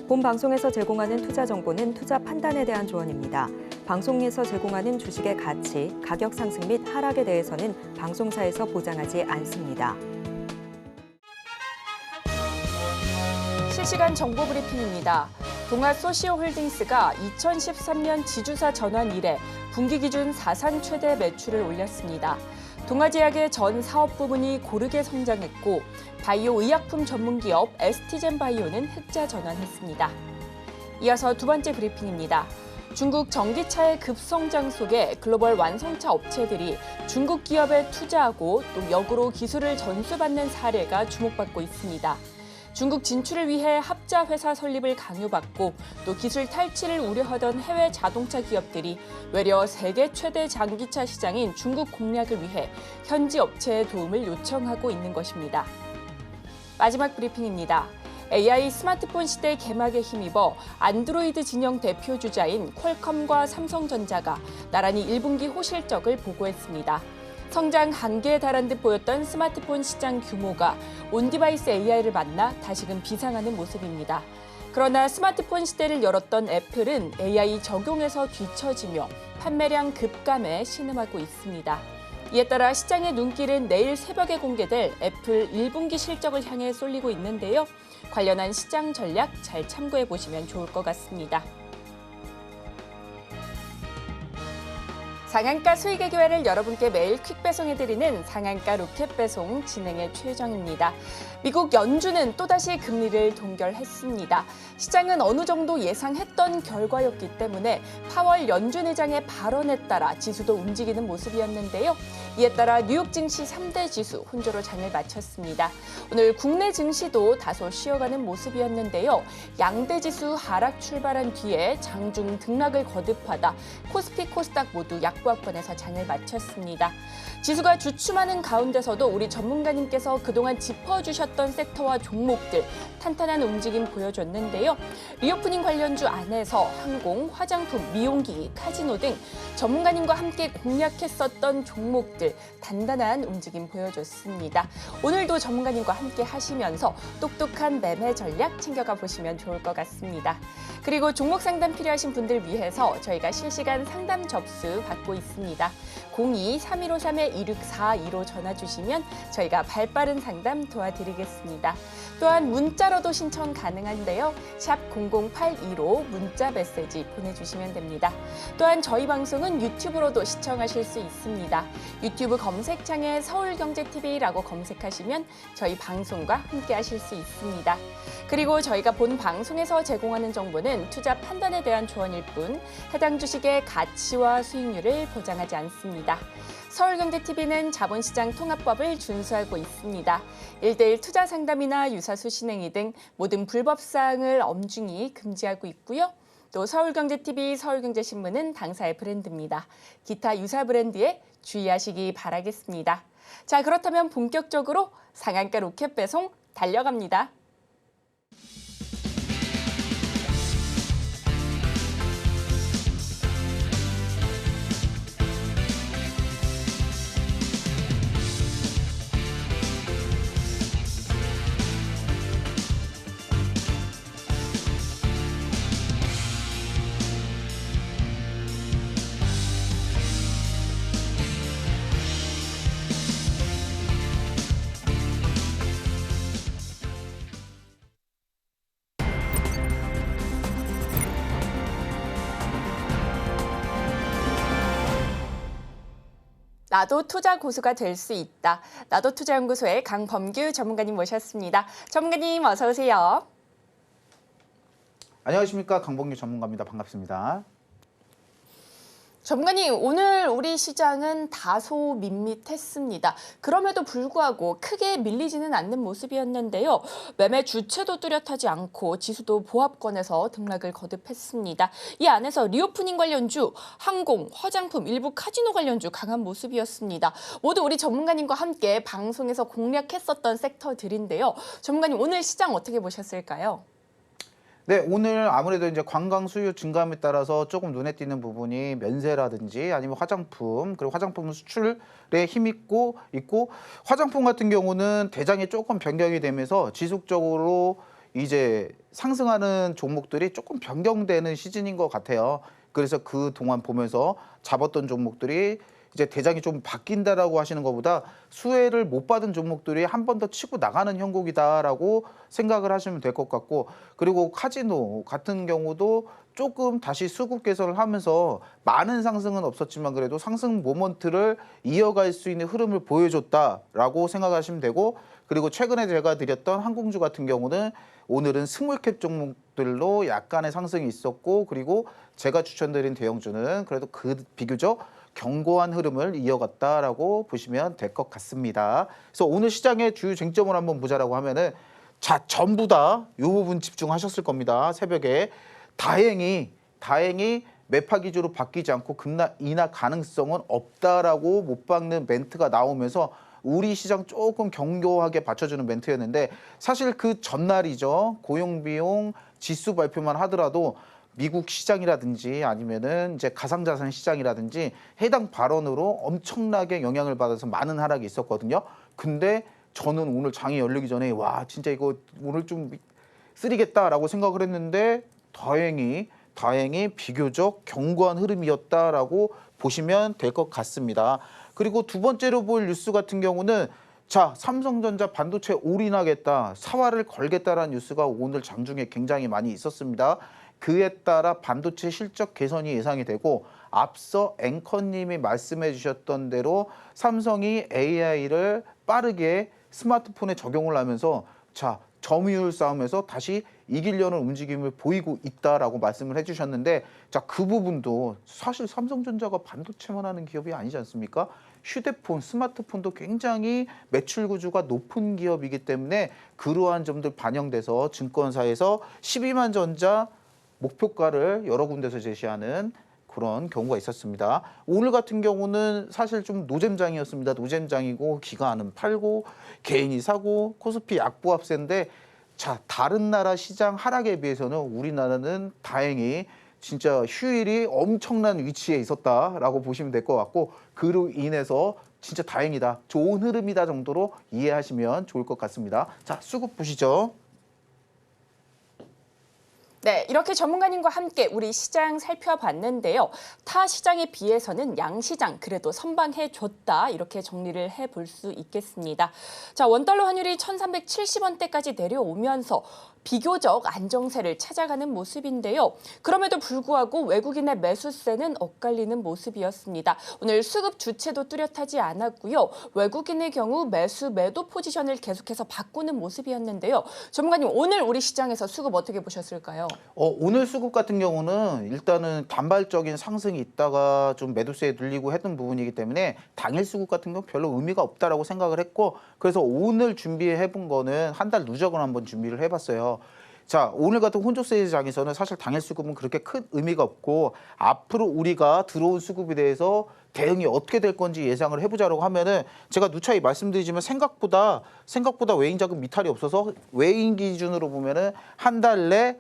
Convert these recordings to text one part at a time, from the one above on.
본 방송에서 제공하는 투자 정보는 투자 판단에 대한 조언입니다. 방송에서 제공하는 주식의 가치, 가격 상승 및 하락에 대해서는 방송사에서 보장하지 않습니다. 실시간 정보 브리핑입니다. 동아소시오홀딩스가 2013년 지주사 전환 이래 분기 기준 사상 최대 매출을 올렸습니다. 동아제약의 전 사업 부문이 고르게 성장했고 바이오 의약품 전문기업 ST젠바이오는 흑자 전환했습니다. 이어서 두 번째 브리핑입니다. 중국 전기차의 급성장 속에 글로벌 완성차 업체들이 중국 기업에 투자하고 또 역으로 기술을 전수받는 사례가 주목받고 있습니다. 중국 진출을 위해 합자 회사 설립을 강요받고 또 기술 탈취를 우려하던 해외 자동차 기업들이 외려 세계 최대 전기차 시장인 중국 공략을 위해 현지 업체의 도움을 요청하고 있는 것입니다. 마지막 브리핑입니다. AI 스마트폰 시대 개막에 힘입어 안드로이드 진영 대표 주자인 퀄컴과 삼성전자가 나란히 1분기 호실적을 보고했습니다. 성장 한계에 달한 듯 보였던 스마트폰 시장 규모가 온디바이스 AI를 만나 다시금 비상하는 모습입니다. 그러나 스마트폰 시대를 열었던 애플은 AI 적용에서 뒤처지며 판매량 급감에 신음하고 있습니다. 이에 따라 시장의 눈길은 내일 새벽에 공개될 애플 1분기 실적을 향해 쏠리고 있는데요. 관련한 시장 전략 잘 참고해 보시면 좋을 것 같습니다. 상한가 수익의 기회를 여러분께 매일 퀵 배송해드리는 상한가 로켓 배송 진행의 최정입니다. 미국 연준은 또다시 금리를 동결했습니다. 시장은 어느 정도 예상했던 결과였기 때문에 파월 연준 의장의 발언에 따라 지수도 움직이는 모습이었는데요. 이에 따라 뉴욕 증시 3대 지수 혼조로 장을 마쳤습니다. 오늘 국내 증시도 다소 쉬어가는 모습이었는데요. 양대 지수 하락 출발한 뒤에 장중 등락을 거듭하다 코스피, 코스닥 모두 약보합권에서 장을 마쳤습니다. 지수가 주춤하는 가운데서도 우리 전문가님께서 그동안 짚어주셨던 섹터와 종목들 탄탄한 움직임 보여줬는데요. 리오프닝 관련주 안에서 항공, 화장품, 미용기기, 카지노 등 전문가님과 함께 공략했었던 종목들 단단한 움직임 보여줬습니다. 오늘도 전문가님과 함께 하시면서 똑똑한 매매 전략 챙겨가 보시면 좋을 것 같습니다. 그리고 종목 상담 필요하신 분들 위해서 저희가 실시간 상담 접수 받고 있습니다. 02-3153-2642로 전화 주시면 저희가 발빠른 상담 도와드리겠습니다. 또한 문자로도 신청 가능한데요. 샵 0082로 문자 메시지 보내주시면 됩니다. 또한 저희 방송은 유튜브로도 시청하실 수 있습니다. 유튜브 검색창에 서울경제TV라고 검색하시면 저희 방송과 함께 하실 수 있습니다. 그리고 저희가 본 방송에서 제공하는 정보는 투자 판단에 대한 조언일 뿐 해당 주식의 가치와 수익률을 보장하지 않습니다. 서울경제TV는 자본시장 통합법을 준수하고 있습니다. 1:1 투자 상담이나 유사수 신행위 등 모든 불법 사항을 엄중히 금지하고 있고요. 또 서울경제TV, 서울경제신문은 당사의 브랜드입니다. 기타 유사 브랜드에 주의하시기 바라겠습니다. 자, 그렇다면 본격적으로 상한가 로켓 배송 달려갑니다. 나도 투자 고수가 될 수 있다. 나도 투자연구소의 강범규 전문가님 모셨습니다. 전문가님 어서 오세요. 안녕하십니까, 강범규 전문가입니다. 반갑습니다. 전문가님, 오늘 우리 시장은 다소 밋밋했습니다. 그럼에도 불구하고 크게 밀리지는 않는 모습이었는데요. 매매 주체도 뚜렷하지 않고 지수도 보합권에서 등락을 거듭했습니다. 이 안에서 리오프닝 관련주, 항공, 화장품, 일부 카지노 관련주 강한 모습이었습니다. 모두 우리 전문가님과 함께 방송에서 공략했었던 섹터들인데요. 전문가님, 오늘 시장 어떻게 보셨을까요? 네, 오늘 아무래도 이제 관광 수요 증감에 따라서 조금 눈에 띄는 부분이 면세라든지 아니면 화장품, 그리고 화장품 수출에 힘있고 있고 화장품 같은 경우는 대장이 조금 변경이 되면서 지속적으로 이제 상승하는 종목들이 조금 변경되는 시즌인 것 같아요. 그래서 그 동안 보면서 잡았던 종목들이 이제 대장이 좀 바뀐다라고 하시는 것보다 수혜를 못 받은 종목들이 한 번 더 치고 나가는 형국이다라고 생각을 하시면 될 것 같고, 그리고 카지노 같은 경우도 조금 다시 수급 개선을 하면서 많은 상승은 없었지만 그래도 상승 모먼트를 이어갈 수 있는 흐름을 보여줬다라고 생각하시면 되고, 그리고 최근에 제가 드렸던 항공주 같은 경우는 오늘은 스몰캡 종목들로 약간의 상승이 있었고, 그리고 제가 추천드린 대형주는 그래도 그 비교적 견고한 흐름을 이어갔다라고 보시면 될 것 같습니다. 그래서 오늘 시장의 주요 쟁점을 한번 보자라고 하면은, 자, 전부 다 이 부분 집중하셨을 겁니다. 새벽에 다행히 매파 기조로 바뀌지 않고 급락 인하 가능성은 없다라고 못 박는 멘트가 나오면서 우리 시장 조금 견고하게 받쳐주는 멘트였는데, 사실 그 전날이죠. 고용비용 지수 발표만 하더라도 미국 시장이라든지 아니면은 이제 가상자산 시장이라든지 해당 발언으로 엄청나게 영향을 받아서 많은 하락이 있었거든요. 근데 저는 오늘 장이 열리기 전에 와, 진짜 이거 오늘 좀 쓰리겠다라고 생각을 했는데 다행히 비교적 견고한 흐름이었다라고 보시면 될 것 같습니다. 그리고 두 번째로 볼 뉴스 같은 경우는, 자, 삼성전자 반도체 올인하겠다, 사활을 걸겠다라는 뉴스가 오늘 장중에 굉장히 많이 있었습니다. 그에 따라 반도체 실적 개선이 예상이 되고, 앞서 앵커님이 말씀해 주셨던 대로 삼성이 AI를 빠르게 스마트폰에 적용을 하면서, 자, 점유율 싸움에서 다시 이기려는 움직임을 보이고 있다라고 말씀을 해주셨는데, 자, 그 부분도 사실 삼성전자가 반도체만 하는 기업이 아니지 않습니까? 휴대폰, 스마트폰도 굉장히 매출 구조가 높은 기업이기 때문에 그러한 점들 반영돼서 증권사에서 12만 전자 목표가를 여러 군데서 제시하는 그런 경우가 있었습니다. 오늘 같은 경우는 사실 좀 노잼장이었습니다. 노잼장이고 기관은 팔고 개인이 사고 코스피 약보합세인데, 자, 다른 나라 시장 하락에 비해서는 우리나라는 다행히 진짜 휴일이 엄청난 위치에 있었다라고 보시면 될 것 같고, 그로 인해서 진짜 다행이다, 좋은 흐름이다 정도로 이해하시면 좋을 것 같습니다. 자, 수급 보시죠. 네, 이렇게 전문가님과 함께 우리 시장 살펴봤는데요. 타 시장에 비해서는 양시장 그래도 선방해줬다, 이렇게 정리를 해볼 수 있겠습니다. 자, 원달러 환율이 1370원대까지 내려오면서 비교적 안정세를 찾아가는 모습인데요. 그럼에도 불구하고 외국인의 매수세는 엇갈리는 모습이었습니다. 오늘 수급 주체도 뚜렷하지 않았고요. 외국인의 경우 매수 매도 포지션을 계속해서 바꾸는 모습이었는데요. 전문가님, 오늘 우리 시장에서 수급 어떻게 보셨을까요? 오늘 수급 같은 경우는 일단은 단발적인 상승이 있다가 좀 매도세에 눌리고 했던 부분이기 때문에 당일 수급 같은 경우 별로 의미가 없다라고 생각을 했고, 그래서 오늘 준비해 본 거는 한 달 누적을 한번 준비를 해봤어요. 자, 오늘 같은 혼조세일 장에서는 사실 당일 수급은 그렇게 큰 의미가 없고, 앞으로 우리가 들어온 수급에 대해서 대응이 어떻게 될 건지 예상을 해보자라고 하면은, 제가 누차히 말씀드리지만 생각보다 외인 자금 미탈이 없어서 외인 기준으로 보면은 한 달 내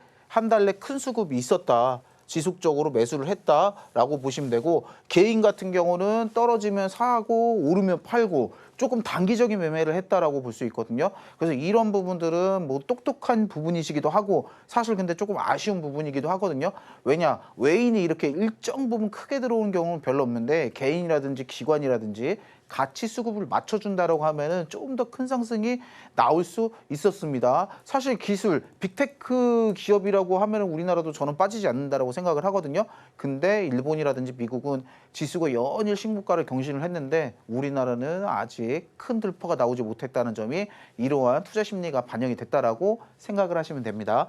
큰 수급이 있었다, 지속적으로 매수를 했다라고 보시면 되고, 개인 같은 경우는 떨어지면 사고 오르면 팔고 조금 단기적인 매매를 했다라고 볼 수 있거든요. 그래서 이런 부분들은 뭐 똑똑한 부분이시기도 하고, 사실 근데 조금 아쉬운 부분이기도 하거든요. 왜냐, 외인이 이렇게 일정 부분 크게 들어오는 경우는 별로 없는데, 개인이라든지 기관이라든지 같이 수급을 맞춰준다라고 하면은 조금 더 큰 상승이 나올 수 있었습니다. 사실 기술, 빅테크 기업이라고 하면은 우리나라도 저는 빠지지 않는다라고 생각을 하거든요. 근데 일본이라든지 미국은 지수가 연일 신고가를 경신을 했는데, 우리나라는 아직 큰 들퍼가 나오지 못했다는 점이 이러한 투자 심리가 반영이 됐다라고 생각을 하시면 됩니다.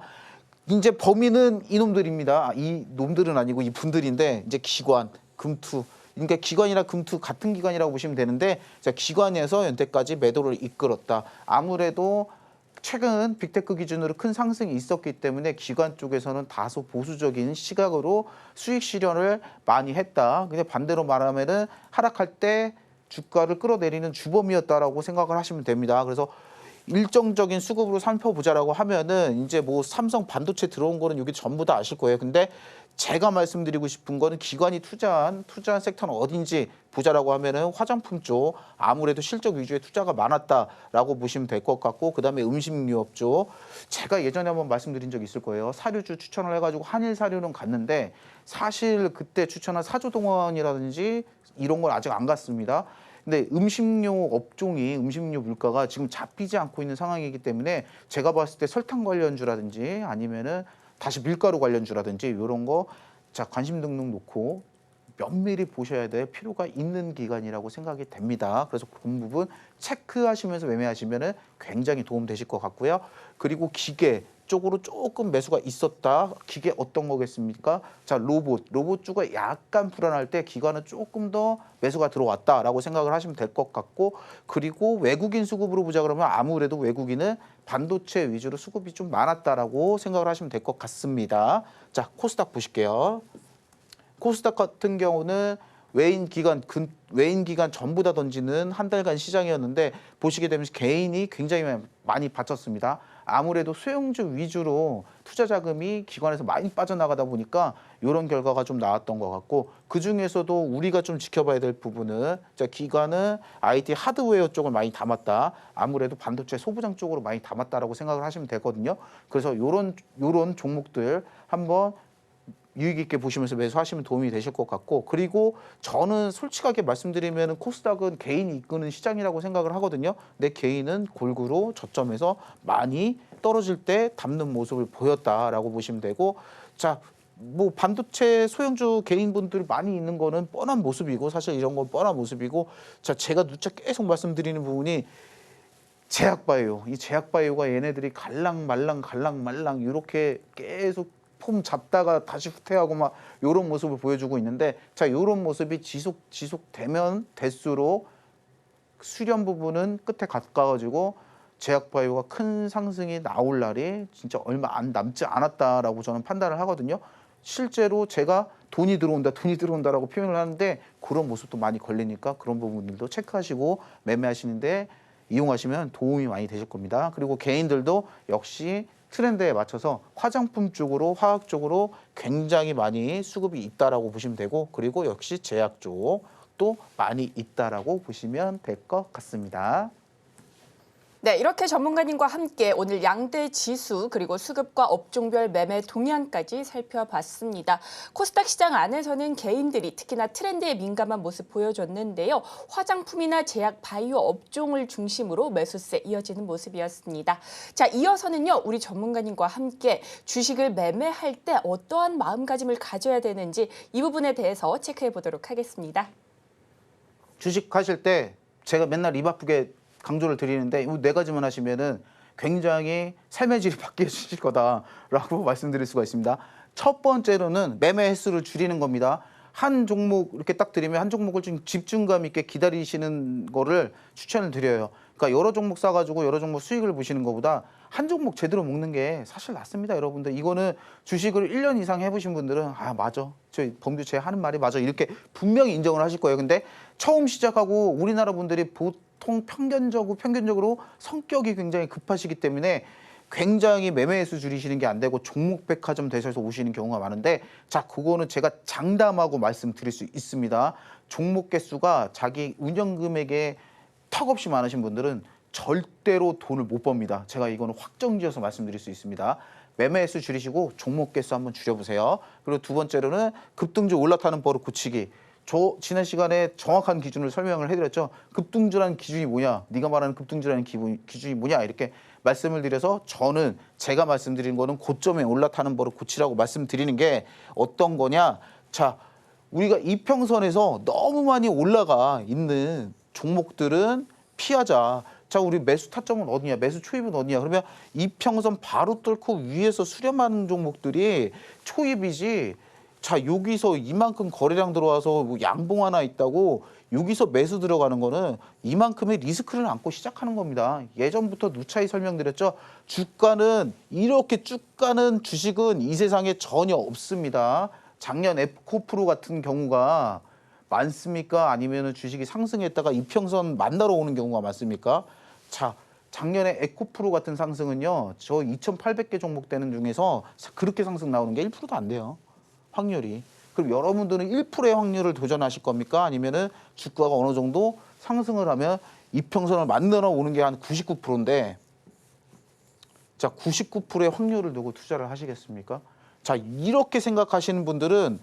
이제 범인은 이놈들입니다. 이 놈들은 아니고 이 분들인데, 이제 기관, 금투. 그러니까 기관이나 금투 같은 기관이라고 보시면 되는데, 자, 기관에서 연태까지 매도를 이끌었다. 아무래도 최근 빅테크 기준으로 큰 상승이 있었기 때문에 기관 쪽에서는 다소 보수적인 시각으로 수익 실현을 많이 했다. 근데 반대로 말하면은 하락할 때 주가를 끌어내리는 주범이었다라고 생각을 하시면 됩니다. 그래서 일정적인 수급으로 살펴보자라고 하면은 이제 뭐 삼성 반도체 들어온 거는 여기 전부 다 아실 거예요. 근데 제가 말씀드리고 싶은 거는 기관이 투자한 섹터는 어딘지 보자라고 하면은 화장품 쪽 아무래도 실적 위주의 투자가 많았다라고 보시면 될 것 같고, 그다음에 음식유업 쪽 제가 예전에 한번 말씀드린 적이 있을 거예요. 사료주 추천을 해가지고 한일 사료는 갔는데 사실 그때 추천한 사조동원이라든지 이런 건 아직 안 갔습니다. 근데 음식료 업종이 음식료 물가가 지금 잡히지 않고 있는 상황이기 때문에 제가 봤을 때 설탕 관련주라든지 아니면은 다시 밀가루 관련주라든지 이런 거 자 관심 등록 놓고 면밀히 보셔야 될 필요가 있는 기간이라고 생각이 됩니다. 그래서 그런 부분 체크하시면서 매매하시면은 굉장히 도움 되실 것 같고요. 그리고 기계 쪽으로 조금 매수가 있었다. 기계 어떤 거겠습니까? 자, 로봇주가 약간 불안할 때 기관은 조금 더 매수가 들어왔다라고 생각을 하시면 될 것 같고, 그리고 외국인 수급으로 보자 그러면 아무래도 외국인은 반도체 위주로 수급이 좀 많았다라고 생각을 하시면 될 것 같습니다. 자, 코스닥 보실게요. 코스닥 같은 경우는 외인 기관 전부 다 던지는 한 달간 시장이었는데 보시게 되면 개인이 굉장히 많이 바쳤습니다. 아무래도 수용주 위주로 투자 자금이 기관에서 많이 빠져나가다 보니까 이런 결과가 좀 나왔던 것 같고, 그중에서도 우리가 좀 지켜봐야 될 부분은 기관은 IT 하드웨어 쪽을 많이 담았다. 아무래도 반도체 소부장 쪽으로 많이 담았다라고 생각을 하시면 되거든요. 그래서 요런 종목들 한번 유익 있게 보시면서 매수하시면 도움이 되실 것 같고, 그리고 저는 솔직하게 말씀드리면 코스닥은 개인이 이끄는 시장이라고 생각을 하거든요. 근데 개인은 골고루 저점에서 많이 떨어질 때 담는 모습을 보였다라고 보시면 되고, 자, 뭐 반도체 소형주 개인분들 많이 있는 거는 뻔한 모습이고, 사실 이런 건 뻔한 모습이고, 자, 제가 누차 계속 말씀드리는 부분이 제약바이오, 이 제약바이오가 얘네들이 갈랑말랑 이렇게 계속 폼 잡다가 다시 후퇴하고 막 이런 모습을 보여주고 있는데, 자, 이런 모습이 지속되면 될수록 수렴 부분은 끝에 가까워지고 제약바이오가 큰 상승이 나올 날이 진짜 얼마 안 남지 않았다라고 저는 판단을 하거든요. 실제로 제가 돈이 들어온다라고 표현을 하는데 그런 모습도 많이 걸리니까 그런 부분들도 체크하시고 매매하시는데 이용하시면 도움이 많이 되실 겁니다. 그리고 개인들도 역시 트렌드에 맞춰서 화장품 쪽으로, 화학 쪽으로 굉장히 많이 수급이 있다라고 보시면 되고, 그리고 역시 제약 쪽도 많이 있다라고 보시면 될 것 같습니다. 네, 이렇게 전문가님과 함께 오늘 양대 지수 그리고 수급과 업종별 매매 동향까지 살펴봤습니다. 코스닥 시장 안에서는 개인들이 특히나 트렌드에 민감한 모습 보여줬는데요. 화장품이나 제약 바이오 업종을 중심으로 매수세 이어지는 모습이었습니다. 자, 이어서는요, 우리 전문가님과 함께 주식을 매매할 때 어떠한 마음가짐을 가져야 되는지 이 부분에 대해서 체크해 보도록 하겠습니다. 주식 하실 때 제가 맨날 입 아프게 강조를 드리는데 이 네 가지만 하시면은 굉장히 삶의 질이 바뀌어지실 거다라고 말씀드릴 수가 있습니다. 첫 번째로는 매매 횟수를 줄이는 겁니다. 한 종목 이렇게 딱 드리면 한 종목을 좀 집중감 있게 기다리시는 거를 추천을 드려요. 그러니까 여러 종목 사가지고 여러 종목 수익을 보시는 것보다 한 종목 제대로 먹는 게 사실 낫습니다, 여러분들. 이거는 주식을 1년 이상 해보신 분들은 아, 맞아. 저 범규 제 하는 말이 맞아. 이렇게 분명히 인정을 하실 거예요. 근데 처음 시작하고 우리나라 분들이 보통 평균적으로 성격이 굉장히 급하시기 때문에 굉장히 매매 횟수 줄이시는 게 안 되고 종목 백화점 되셔서 오시는 경우가 많은데, 자, 그거는 제가 장담하고 말씀드릴 수 있습니다. 종목 개수가 자기 운영 금액에 턱없이 많으신 분들은 절대로 돈을 못 법니다. 제가 이거는 확정지어서 말씀드릴 수 있습니다. 매매 횟수 줄이시고 종목 개수 한번 줄여보세요. 그리고 두 번째로는 급등주 올라타는 버릇 고치기. 저 지난 시간에 정확한 기준을 설명을 해드렸죠. 급등주라는 기준이 뭐냐, 네가 말하는 급등주라는 기준이 뭐냐, 이렇게 말씀을 드려서 저는 제가 말씀드린 거는 고점에 올라타는 버릇 고치라고 말씀드리는 게 어떤 거냐. 자, 우리가 이평선에서 너무 많이 올라가 있는 종목들은 피하자. 자, 우리 매수 타점은 어디냐, 매수 초입은 어디냐. 그러면 이평선 바로 뚫고 위에서 수렴하는 종목들이 초입이지. 자, 여기서 이만큼 거래량 들어와서 뭐 양봉 하나 있다고 여기서 매수 들어가는 거는 이만큼의 리스크를 안고 시작하는 겁니다. 예전부터 누차히 설명드렸죠. 주가는 이렇게 쭉 가는 주식은 이 세상에 전혀 없습니다. 작년 에코프로 같은 경우가 많습니까? 아니면 주식이 상승했다가 이평선 만나러 오는 경우가 많습니까? 자, 작년에 에코프로 같은 상승은요. 저 2,800개 종목 되는 중에서 그렇게 상승 나오는 게 1%도 안 돼요. 확률이. 그럼 여러분들은 1%의 확률을 도전하실 겁니까? 아니면은 주가가 어느 정도 상승을 하면 이평선을 만들어 오는 게 한 99%인데 자, 99%의 확률을 두고 투자를 하시겠습니까? 자, 이렇게 생각하시는 분들은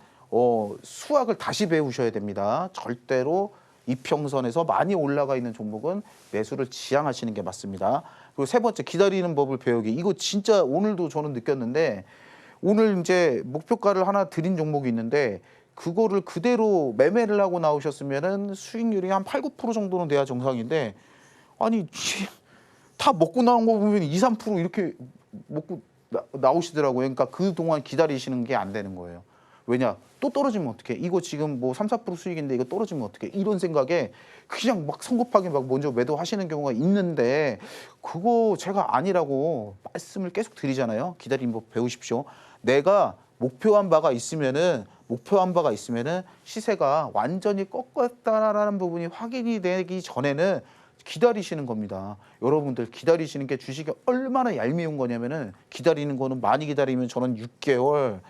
수학을 다시 배우셔야 됩니다. 절대로 이평선에서 많이 올라가 있는 종목은 매수를 지양하시는 게 맞습니다. 그리고 세 번째, 기다리는 법을 배우기. 이거 진짜 오늘도 저는 느꼈는데 오늘 이제 목표가를 하나 드린 종목이 있는데 그거를 그대로 매매를 하고 나오셨으면은 수익률이 한 8, 9% 정도는 돼야 정상인데 아니 다 먹고 나온 거 보면 2, 3% 이렇게 먹고 나오시더라고요. 그러니까 그동안 기다리시는 게 안 되는 거예요. 왜냐? 또 떨어지면 어떡해? 이거 지금 뭐 3, 4% 수익인데 이거 떨어지면 어떡해? 이런 생각에 그냥 막 성급하게 막 먼저 매도하시는 경우가 있는데 그거 제가 아니라고 말씀을 계속 드리잖아요. 기다리는 법 배우십시오. 내가 목표한 바가 있으면은 시세가 완전히 꺾었다라는 부분이 확인이 되기 전에는 기다리시는 겁니다. 여러분들 기다리시는 게 주식이 얼마나 얄미운 거냐면은 기다리는 거는 많이 기다리면 저는 6개월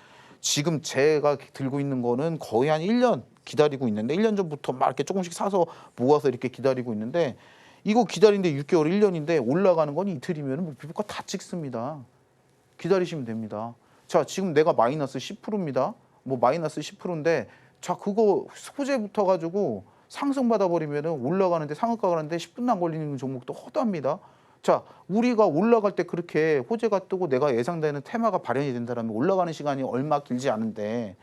지금 제가 들고 있는 거는 거의 한 1년 기다리고 있는데 1년 전부터 막 이렇게 조금씩 사서 모아서 이렇게 기다리고 있는데 이거 기다리는데 6개월 1년인데 올라가는 건 이틀이면 목표가 다 찍습니다. 기다리시면 됩니다. 자, 지금 내가 마이너스 10%입니다. 뭐 마이너스 10%인데 자, 그거 소재부터 가지고 상승받아 버리면은 올라가는데 상한가 가는데 10분도 안 걸리는 종목도 허다합니다. 자, 우리가 올라갈 때 그렇게 호재가 뜨고 내가 예상되는 테마가 발현이 된다면 올라가는 시간이 얼마 길지 않은데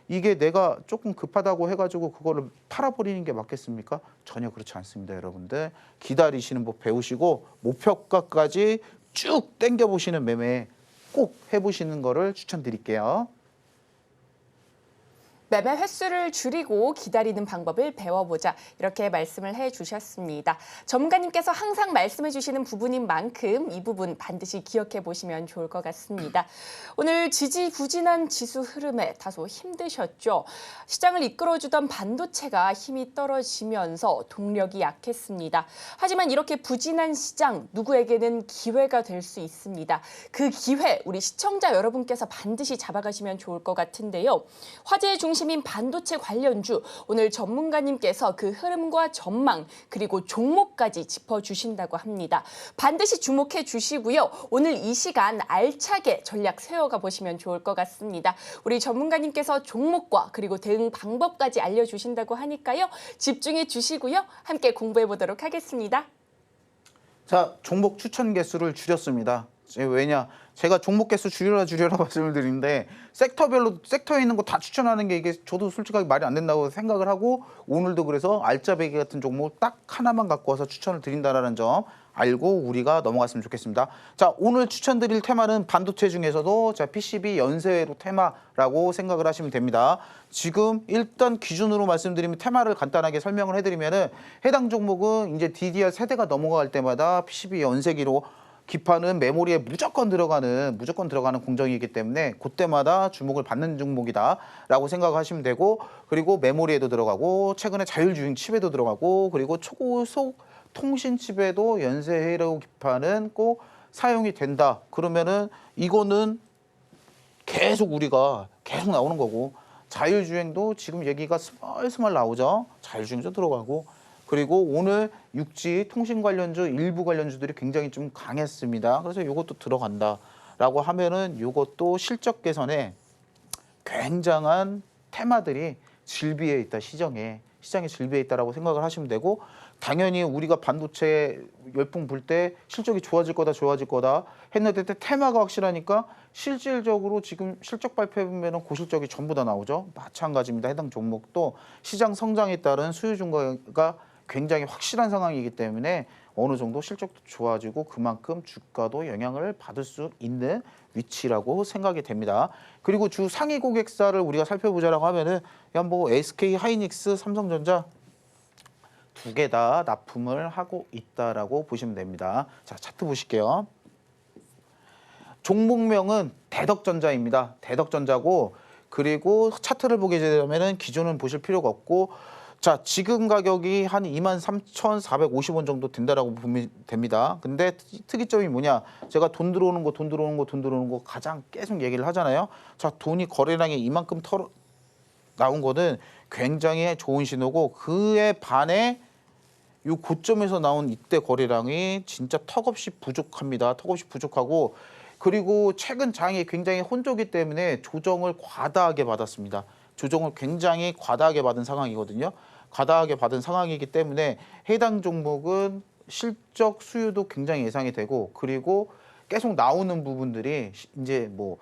이게 내가 조금 급하다고 해가지고 그거를 팔아버리는 게 맞겠습니까? 전혀 그렇지 않습니다, 여러분들. 기다리시는 법 배우시고 목표가까지 쭉 당겨보시는 매매 꼭 해보시는 거를 추천드릴게요. 매매 횟수를 줄이고 기다리는 방법을 배워보자 이렇게 말씀을 해주셨습니다. 전문가님께서 항상 말씀해 주시는 부분인 만큼 이 부분 반드시 기억해 보시면 좋을 것 같습니다. 오늘 지지부진한 지수 흐름에 다소 힘드셨죠? 시장을 이끌어주던 반도체가 힘이 떨어지면서 동력이 약했습니다. 하지만 이렇게 부진한 시장 누구에게는 기회가 될 수 있습니다. 그 기회 우리 시청자 여러분께서 반드시 잡아가시면 좋을 것 같은데요. 화제의 중심인 반도체 관련주 오늘 전문가님께서 그 흐름과 전망 그리고 종목까지 짚어주신다고 합니다. 반드시 주목해 주시고요. 오늘 이 시간 알차게 전략 세워가 보시면 좋을 것 같습니다. 우리 전문가님께서 종목과 그리고 대응 방법까지 알려주신다고 하니까요. 집중해 주시고요. 함께 공부해 보도록 하겠습니다. 자, 종목 추천 개수를 줄였습니다. 왜냐? 제가 종목 개수 줄여라 말씀을 드리는데 섹터별로 섹터에 있는 거 다 추천하는 게 이게 저도 솔직하게 말이 안 된다고 생각을 하고 오늘도 그래서 알짜배기 같은 종목을 딱 하나만 갖고 와서 추천을 드린다라는 점 알고 우리가 넘어갔으면 좋겠습니다. 자, 오늘 추천드릴 테마는 반도체 중에서도 자, PCB 연쇄로 테마라고 생각을 하시면 됩니다. 지금 일단 기준으로 말씀드리면 테마를 간단하게 설명을 해드리면은 해당 종목은 이제 DDR 세대가 넘어갈 때마다 PCB 연쇄기로 기판은 메모리에 무조건 들어가는 공정이기 때문에 그때마다 주목을 받는 종목이다라고 생각하시면 되고 그리고 메모리에도 들어가고 최근에 자율주행 칩에도 들어가고 그리고 초고속 통신 칩에도 연쇄 회로 기판은 꼭 사용이 된다. 그러면은 이거는 우리가 계속 나오는 거고 자율주행도 지금 얘기가 스멀스멀 나오죠. 자율주행도 들어가고 그리고 오늘 6G 통신 관련주 일부 관련주들이 굉장히 좀 강했습니다. 그래서 이것도 들어간다라고 하면은 이것도 실적 개선에 굉장한 테마들이 질비해 있다. 시장에 질비해 있다라고 생각을 하시면 되고 당연히 우리가 반도체 열풍 불 때 실적이 좋아질 거다 했는데 테마가 확실하니까 실질적으로 지금 실적 발표해 보면은 고실적이 전부 다 나오죠. 마찬가지입니다. 해당 종목도 시장 성장에 따른 수요 증가가 굉장히 확실한 상황이기 때문에 어느 정도 실적도 좋아지고 그만큼 주가도 영향을 받을 수 있는 위치라고 생각이 됩니다. 그리고 주 상위 고객사를 우리가 살펴보자라고 하면은 뭐 SK 하이닉스, 삼성전자 두 개 다 납품을 하고 있다라고 보시면 됩니다. 자, 차트 보실게요. 종목명은 대덕전자입니다. 대덕전자고 그리고 차트를 보게 되면은 기준은 보실 필요가 없고 자, 지금 가격이 한 23,450원 정도 된다라고 보면 됩니다. 근데 특이점이 뭐냐? 제가 돈 들어오는 거 가장 계속 얘기를 하잖아요. 자, 돈이 거래량이 이만큼 나온 거는 굉장히 좋은 신호고, 그에 반해 이 고점에서 나온 이때 거래량이 진짜 턱없이 부족합니다. 턱없이 부족하고, 그리고 최근 장이 굉장히 혼조기 때문에 조정을 과다하게 받았습니다. 조정을 굉장히 과다하게 받은 상황이거든요. 과다하게 받은 상황이기 때문에 해당 종목은 실적 수요도 굉장히 예상이 되고, 그리고 계속 나오는 부분들이 이제 뭐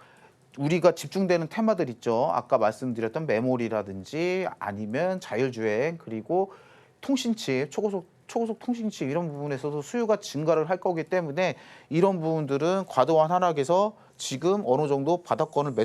우리가 집중되는 테마들 있죠. 아까 말씀드렸던 메모리라든지 아니면 자율주행, 그리고 통신칩, 초고속 통신칩 이런 부분에서도 수요가 증가를 할 거기 때문에 이런 부분들은 과도한 하락에서 지금 어느 정도 바닥권을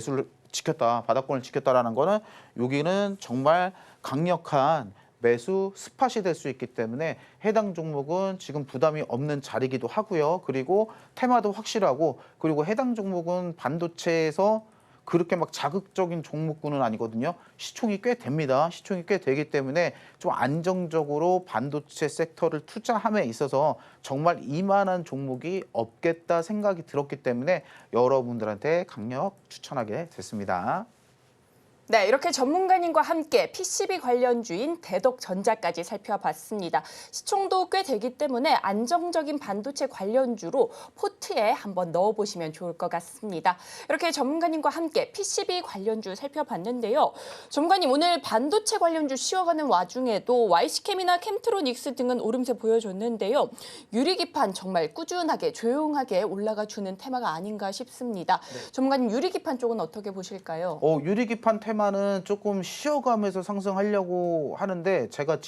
지켰다라는 거는 여기는 정말 강력한 매수 스팟이 될 수 있기 때문에 해당 종목은 지금 부담이 없는 자리이기도 하고요. 그리고 테마도 확실하고, 그리고 해당 종목은 반도체에서 그렇게 막 자극적인 종목군은 아니거든요. 시총이 꽤 됩니다. 시총이 꽤 되기 때문에 좀 안정적으로 반도체 섹터를 투자함에 있어서 정말 이만한 종목이 없겠다 생각이 들었기 때문에 여러분들한테 강력 추천하게 됐습니다. 네, 이렇게 전문가님과 함께 PCB 관련주인 대덕전자까지 살펴봤습니다. 시총도 꽤 되기 때문에 안정적인 반도체 관련주로 포트에 한번 넣어보시면 좋을 것 같습니다. 이렇게 전문가님과 함께 PCB 관련주 살펴봤는데요. 전문가님, 오늘 반도체 관련주 쉬어가는 와중에도 YC캠이나 캠트로닉스 등은 오름세 보여줬는데요. 유리기판 정말 꾸준하게 조용하게 올라가주는 테마가 아닌가 싶습니다. 네. 전문가님, 유리기판 쪽은 어떻게 보실까요? 유리기판 테마는 조금 쉬어가면서 상승하려고 하는데, 제가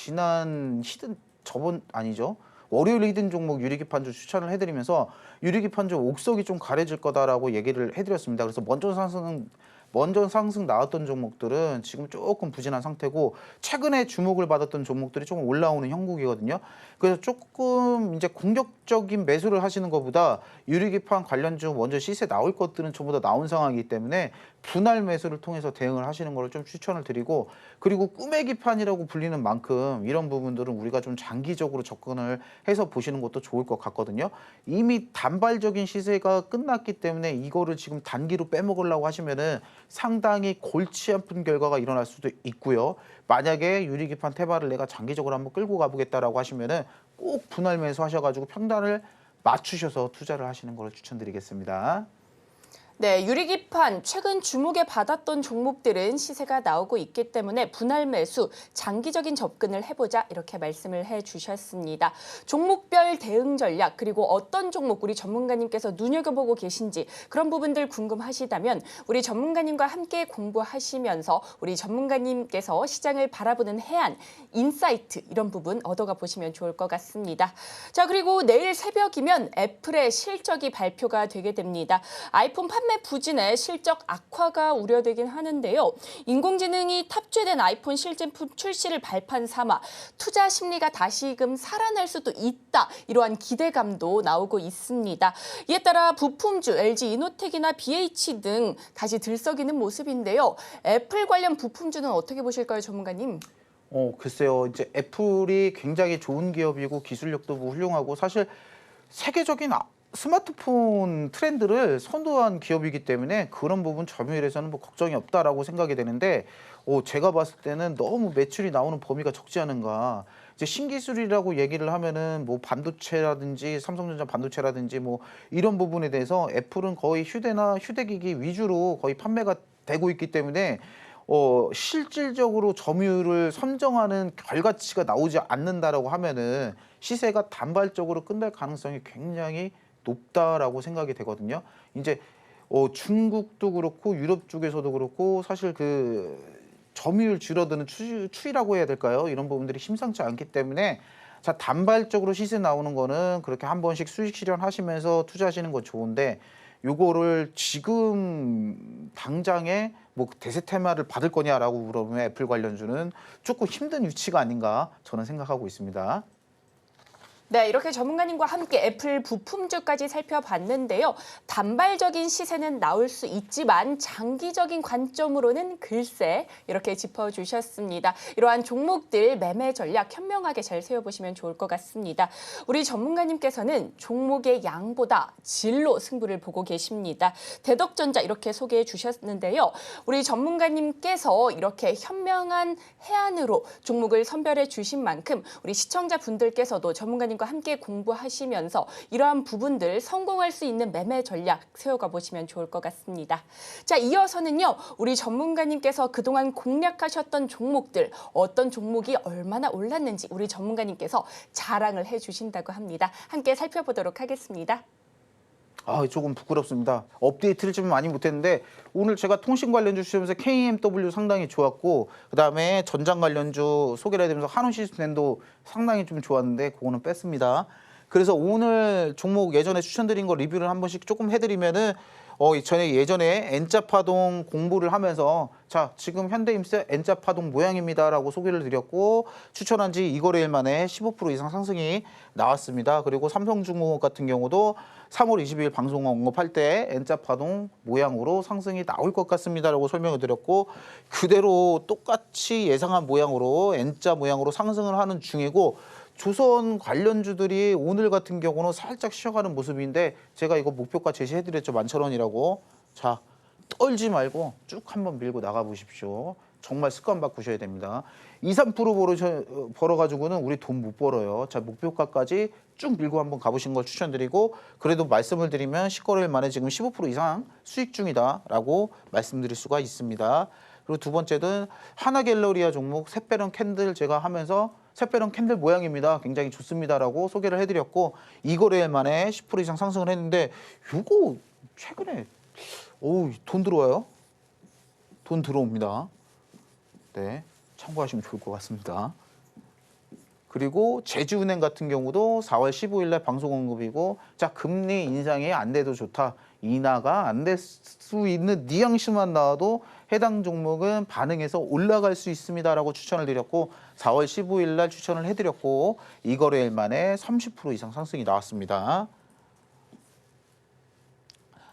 월요일 히든 종목 유리기판주 추천을 해드리면서 유리기판주 옥석이 좀 가려질 거다라고 얘기를 해드렸습니다. 그래서 먼저 상승 나왔던 종목들은 지금 조금 부진한 상태고, 최근에 주목을 받았던 종목들이 조금 올라오는 형국이거든요. 그래서 조금 이제 공격적인 매수를 하시는 것보다 유리기판 관련주 먼저 시세 나올 것들은 전부 다 나온 상황이기 때문에 분할 매수를 통해서 대응을 하시는 걸 좀 추천을 드리고, 그리고 꾸매기판이라고 불리는 만큼 이런 부분들은 우리가 좀 장기적으로 접근을 해서 보시는 것도 좋을 것 같거든요. 이미 단발적인 시세가 끝났기 때문에 이거를 지금 단기로 빼먹으려고 하시면은 상당히 골치 아픈 결과가 일어날 수도 있고요. 만약에 유리기판 테마를 내가 장기적으로 한번 끌고 가보겠다라고 하시면은 꼭 분할 매수 하셔가지고 평단을 맞추셔서 투자를 하시는 걸 추천드리겠습니다. 네, 유리기판 최근 주목에 받았던 종목들은 시세가 나오고 있기 때문에 분할 매수, 장기적인 접근을 해보자 이렇게 말씀을 해주셨습니다. 종목별 대응 전략, 그리고 어떤 종목 우리 전문가님께서 눈여겨보고 계신지 그런 부분들 궁금하시다면 우리 전문가님과 함께 공부하시면서 우리 전문가님께서 시장을 바라보는 해안, 인사이트 이런 부분 얻어가 보시면 좋을 것 같습니다. 자, 그리고 내일 새벽이면 애플의 실적이 발표가 되게 됩니다. 아이폰 판매 부진에 실적 악화가 우려되긴 하는데요. 인공지능이 탑재된 아이폰 실제품 출시를 발판 삼아 투자 심리가 다시금 살아날 수도 있다. 이러한 기대감도 나오고 있습니다. 이에 따라 부품주 LG 이노텍이나 BH 등 다시 들썩이는 모습인데요. 애플 관련 부품주는 어떻게 보실까요, 전문가님? 글쎄요. 이제 애플이 굉장히 좋은 기업이고 기술력도 훌륭하고, 사실 세계적인 스마트폰 트렌드를 선도한 기업이기 때문에 그런 부분 점유율에서는 뭐 걱정이 없다라고 생각이 되는데, 제가 봤을 때는 너무 매출이 나오는 범위가 적지 않은가. 이제 신기술이라고 얘기를 하면은 뭐 반도체라든지 삼성전자 반도체라든지 뭐 이런 부분에 대해서 애플은 거의 휴대나 휴대기기 위주로 거의 판매가 되고 있기 때문에 실질적으로 점유율을 선정하는 결과치가 나오지 않는다라고 하면은 시세가 단발적으로 끝날 가능성이 굉장히 높다라고 생각이 되거든요. 이제 중국도 그렇고 유럽 쪽에서도 그렇고 사실 그 점유율 줄어드는 추이라고 해야 될까요? 이런 부분들이 심상치 않기 때문에, 자, 단발적으로 시세 나오는 거는 그렇게 한 번씩 수익 실현하시면서 투자하시는 건 좋은데, 요거를 지금 당장에 뭐 대세 테마를 받을 거냐라고 물어보면 애플 관련주는 조금 힘든 위치가 아닌가 저는 생각하고 있습니다. 네, 이렇게 전문가님과 함께 애플 부품주까지 살펴봤는데요. 단발적인 시세는 나올 수 있지만 장기적인 관점으로는 글쎄 이렇게 짚어주셨습니다. 이러한 종목들 매매 전략 현명하게 잘 세워보시면 좋을 것 같습니다. 우리 전문가님께서는 종목의 양보다 질로 승부를 보고 계십니다. 대덕전자 이렇게 소개해 주셨는데요. 우리 전문가님께서 이렇게 현명한 해안으로 종목을 선별해 주신 만큼 우리 시청자분들께서도 전문가님 과 함께 공부하시면서 이러한 부분들 성공할 수 있는 매매 전략 세워가 보시면 좋을 것 같습니다. 자, 이어서는요. 우리 전문가님께서 그동안 공략하셨던 종목들 어떤 종목이 얼마나 올랐는지 우리 전문가님께서 자랑을 해주신다고 합니다. 함께 살펴보도록 하겠습니다. 조금 부끄럽습니다. 업데이트를 좀 많이 못했는데 오늘 제가 통신 관련주 시험에서 KMW 상당히 좋았고 그다음에 전장 관련주 소개를 해드리면서 한우 시스템도 상당히 좀 좋았는데 그거는 뺐습니다. 그래서 오늘 종목 예전에 추천드린 거 리뷰를 한 번씩 조금 해드리면은 전에 예전에 N자 파동 공부를 하면서 자 지금 현대임스 N자 파동 모양입니다라고 소개를 드렸고 추천한 지 2거래일 만에 15% 이상 상승이 나왔습니다. 그리고 삼성중공업 같은 경우도 3월 22일 방송 언급할 때 N자 파동 모양으로 상승이 나올 것 같습니다라고 설명을 드렸고 그대로 똑같이 예상한 모양으로 N자 모양으로 상승을 하는 중이고 조선 관련주들이 오늘 같은 경우는 살짝 쉬어가는 모습인데 제가 이거 목표가 제시해드렸죠. 11,000원이라고. 자, 떨지 말고 쭉 한번 밀고 나가 보십시오. 정말 습관 바꾸셔야 됩니다. 2, 3% 벌어가지고는 우리 돈 못 벌어요. 자, 목표가까지 쭉 밀고 한번 가보신 걸 추천드리고 그래도 말씀을 드리면 10거래일 만에 지금 15% 이상 수익 중이다라고 말씀드릴 수가 있습니다. 그리고 두 번째는 하나갤러리아 종목 샛별은 캔들 제가 하면서 샛별은 캔들 모양입니다. 굉장히 좋습니다라고 소개를 해드렸고 2거래일 만에 10% 이상 상승을 했는데 이거 최근에 돈 들어와요? 돈 들어옵니다. 네, 참고하시면 좋을 것 같습니다. 그리고 제주은행 같은 경우도 4월 15일 날 방송 언급이고 자 금리 인상이 안 돼도 좋다. 인하가 안 될 수 있는 뉘앙스만 나와도 해당 종목은 반응해서 올라갈 수 있습니다라고 추천을 드렸고 4월 15일 날 추천을 해드렸고 2거래일 만에 30% 이상 상승이 나왔습니다.